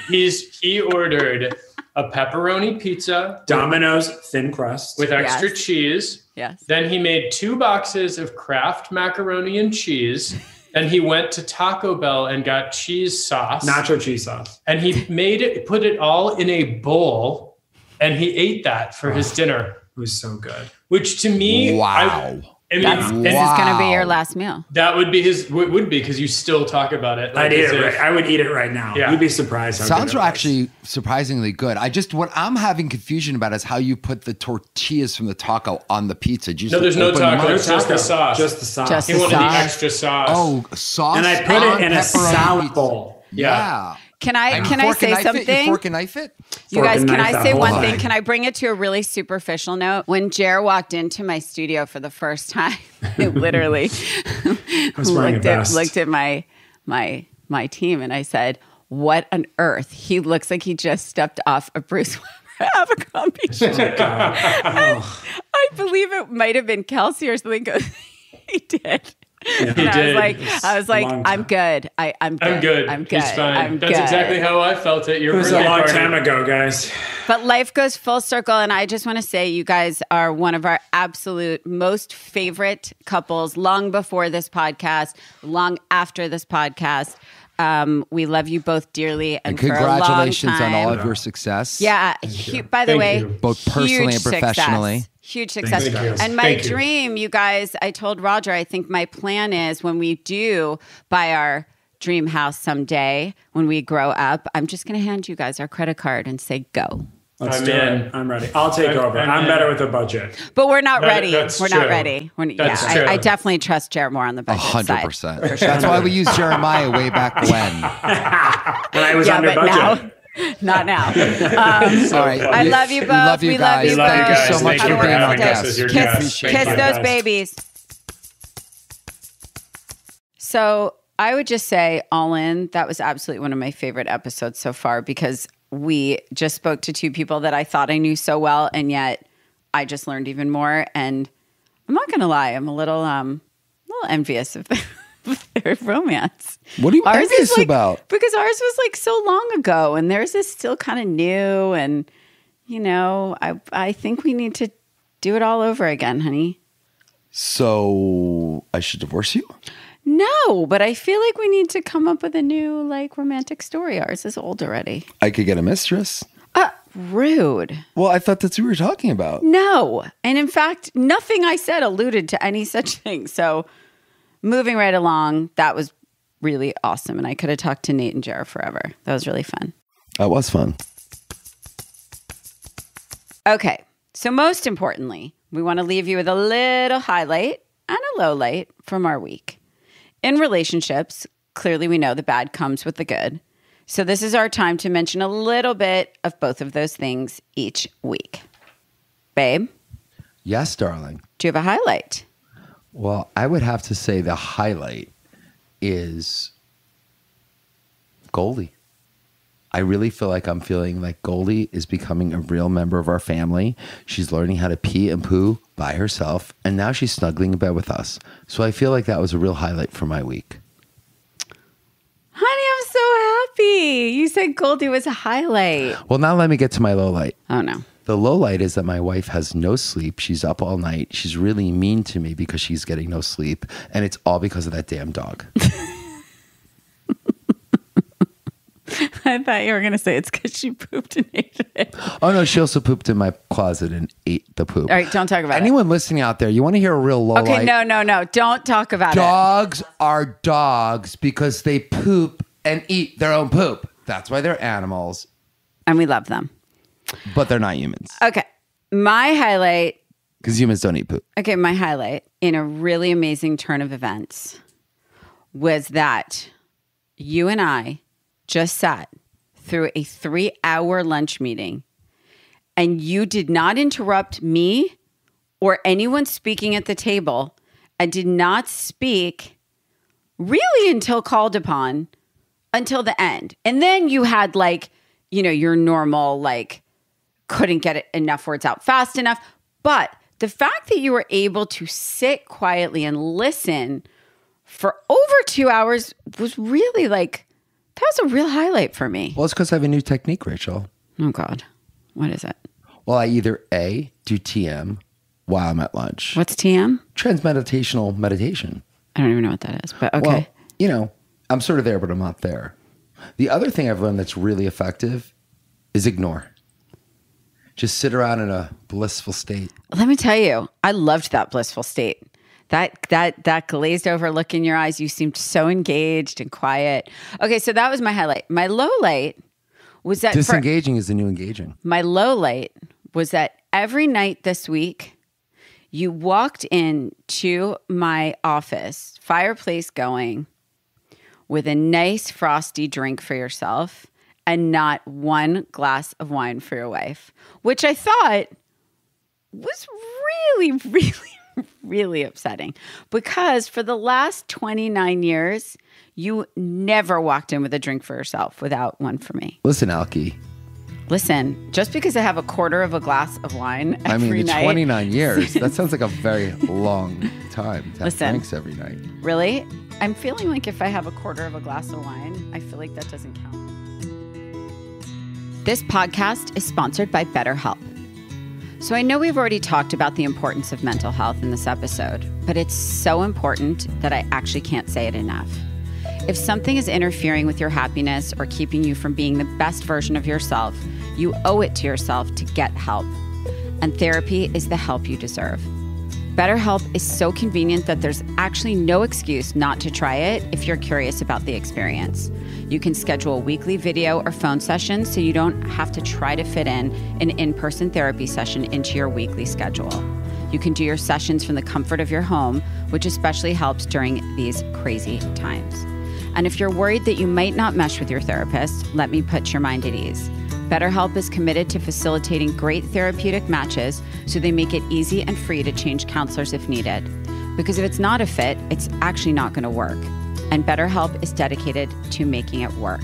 He ordered a pepperoni pizza Domino's thin crust with extra Yes. cheese. Yes. Then he made 2 boxes of Kraft macaroni and cheese. Then he went to Taco Bell and got cheese sauce. nacho cheese sauce. And he put it all in a bowl, and he ate that for his dinner. It was so good. Which to me, Wow. I mean, This is going to be your last meal. that would be would be because you still talk about it. I'd eat as it. if- Right. I would eat it right now. Yeah. You'd be surprised. How Sounds good it was. actually surprisingly good. What I'm having confusion about is how you put the tortillas from the taco on the pizza. No, there's no taco. No It's just the taco, sauce. Just the sauce. Just He the wanted sauce. the extra sauce. Oh, sauce. and I put on it in a pepperoni salad pizza. bowl. Yeah. Can I And say fork and knife it? You something? fork and knife it? You Fork guys, and can knife I that say whole one thing. thing? Can I bring it to a really superficial note? When Jer walked into my studio for the first time, I literally wearing a vest. looked at my team and I said, "What on earth? He looks like he just stepped off a Bruce Weber Abercrombie shirt." I believe it might have been Kelsey or something. He did. Yeah. And did. I was like, long I'm time. good. I'm good. I'm good. I'm good. He's fine. I'm That's good. exactly how I felt at your It was a birthday long party. time ago, guys. But life goes full circle. And I just want to say you guys are one of our absolute most favorite couples long before this podcast, long after this podcast. We love you both dearly. And for a long Congratulations on all time. of your success. Yeah. By the Thank way, you. Both personally huge and professionally. Success. Huge success. Thank you. And my Thank you. dream, you guys, I told Roger, I think my plan is when we do buy our dream house someday, when we grow up, I'm just going to hand you guys our credit card and say, go. Let's I'm do in. it. I'm ready. I'll take over. I'm better with a budget. But we're not That- ready. that's We're not true. ready. That's true. I definitely trust Jared more on the budget side. 100%. That's why we used Jeremiah way back when. When I was Yeah, under but budget. now, not now. All right. I love you both. We love you We guys. love you Thank both. you so much Thank you for for being our having us guest. as your Kiss, guest. kiss Thank you, those guys. babies. So I would just say, all in, that was absolutely one of my favorite episodes so far because we just spoke to 2 people that I thought I knew so well, and yet I just learned even more. And I'm not going to lie, I'm a little envious of their romance. What are you Ours is envious like- about? Because ours was like so long ago, and theirs is still kind of new. And you know, I think we need to do it all over again, honey. So I should divorce you? No, but I feel like we need to come up with a new like romantic story. Ours is old already. I could get a mistress. Rude. Well, I thought that's what we were talking about. No. And in fact, nothing I said alluded to any such thing. So moving right along, that was really awesome. And I could have talked to Nate and Jared forever. That was really fun. That was fun. Okay. So most importantly, we want to leave you with a little highlight and a low light from our week. In relationships, clearly we know the bad comes with the good. So this is our time to mention a little bit of both of those things each week. Babe, Yes, darling. do you have a highlight? Well, I would have to say the highlight is Goldie. I really feel like I'm feeling like Goldie is becoming a real member of our family. She's learning how to pee and poo by herself, and now she's snuggling in bed with us. So I feel like that was a real highlight for my week. Honey, I'm so happy. You said Goldie was a highlight. Well, now let me get to my low light. Oh, no. The low light is that my wife has no sleep. She's up all night. She's really mean to me because she's getting no sleep, and it's all because of that damn dog. I thought you were going to say it's because she pooped and ate it. Oh, no, she also pooped in my closet and ate the poop. All right, don't talk about Anyone listening out there, you want to hear a real low Okay, light? no. Don't talk about Dogs are dogs because they poop and eat their own poop. That's why they're animals. And we love them. But they're not humans. Okay, my highlight. Because humans don't eat poop. Okay, my highlight in a really amazing turn of events was that you and I just sat through a 3-hour lunch meeting and you did not interrupt me or anyone speaking at the table and did not speak really until called upon until the end. And then you had your normal, couldn't get enough words out fast enough. But the fact that you were able to sit quietly and listen for over 2 hours was really that was a real highlight for me. Well, it's because I have a new technique, Rachel. Oh, God. What is it? Well, I either A, do TM while I'm at lunch. What's TM? Transmeditational meditation. I don't even know what that is, but okay. Well, I'm sort of there, but I'm not there. The other thing I've learned that's really effective is ignore. Just sit around in a blissful state. Let me tell you, I loved that blissful state. That glazed over look in your eyes. You seemed so engaged and quiet. Okay, so that was my highlight. My low light was that disengaging is the new engaging. My low light was that every night this week, you walked into my office, fireplace going, with a nice frosty drink for yourself and not one glass of wine for your wife, which I thought was really, really, really upsetting because for the last 29 years, you never walked in with a drink for yourself without one for me. Listen, Alki. Listen, just because I have a quarter of a glass of wine every night. 29 years, that sounds like a very long time to have drinks every night. Really? I'm feeling like if I have a quarter of a glass of wine, I feel like that doesn't count. This podcast is sponsored by BetterHelp. So I know we've already talked about the importance of mental health in this episode, but it's so important that I actually can't say it enough. If something is interfering with your happiness or keeping you from being the best version of yourself, you owe it to yourself to get help. And therapy is the help you deserve. BetterHelp is so convenient that there's actually no excuse not to try it if you're curious about the experience. You can schedule weekly video or phone sessions so you don't have to try to fit in an in-person therapy session into your weekly schedule. You can do your sessions from the comfort of your home, which especially helps during these crazy times. And if you're worried that you might not mesh with your therapist, let me put your mind at ease. BetterHelp is committed to facilitating great therapeutic matches, so they make it easy and free to change counselors if needed. Because if it's not a fit, it's actually not going to work. And BetterHelp is dedicated to making it work.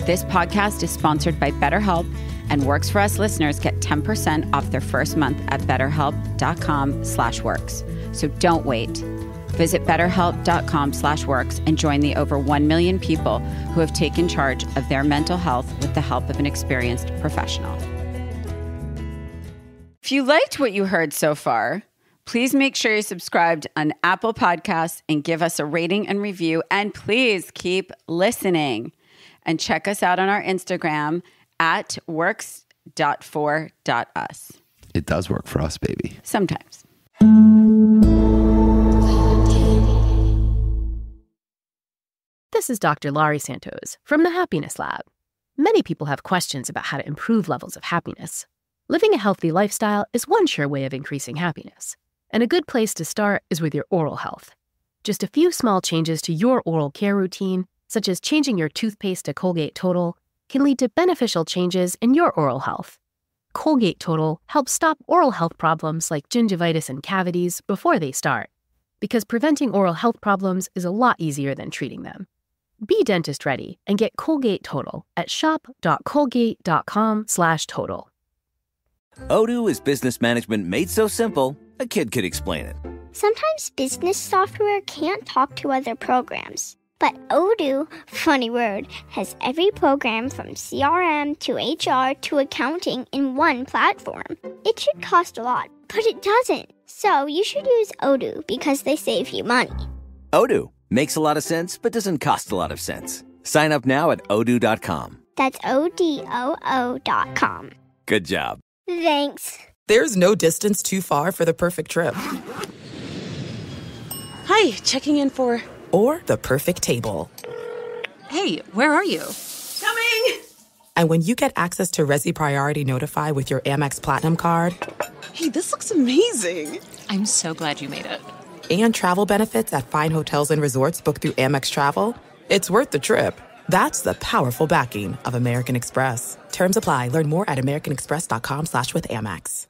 This podcast is sponsored by BetterHelp, and Works For Us listeners get 10% off their first month at betterhelp.com/works. So don't wait. Visit betterhelp.com/works and join the over 1 million people who have taken charge of their mental health with the help of an experienced professional. If you liked what you heard so far, please make sure you're subscribed on Apple Podcasts and give us a rating and review. And please keep listening. And check us out on our Instagram at works.for.us. It does work for us, baby. Sometimes. This is Dr. Laurie Santos from the Happiness Lab. Many people have questions about how to improve levels of happiness. Living a healthy lifestyle is one sure way of increasing happiness. And a good place to start is with your oral health. Just a few small changes to your oral care routine, such as changing your toothpaste to Colgate Total, can lead to beneficial changes in your oral health. Colgate Total helps stop oral health problems like gingivitis and cavities before they start, because preventing oral health problems is a lot easier than treating them. Be dentist ready and get Colgate Total at shop.colgate.com/total. Odoo is business management made so simple, a kid could explain it. Sometimes business software can't talk to other programs. But Odoo, funny word, has every program from CRM to HR to accounting in one platform. It should cost a lot, but it doesn't. So you should use Odoo because they save you money. Odoo makes a lot of sense, but doesn't cost a lot of sense. Sign up now at odoo.com. That's ODOO.com. Good job. Thanks. There's no distance too far for the perfect trip. Hi, checking in for... Or the perfect table. Hey, where are you? Coming! And when you get access to Resi Priority Notify with your Amex Platinum card... Hey, this looks amazing. I'm so glad you made it. And travel benefits at fine hotels and resorts booked through Amex Travel, it's worth the trip. That's the powerful backing of American Express. Terms apply. Learn more at americanexpress.com/withAmex.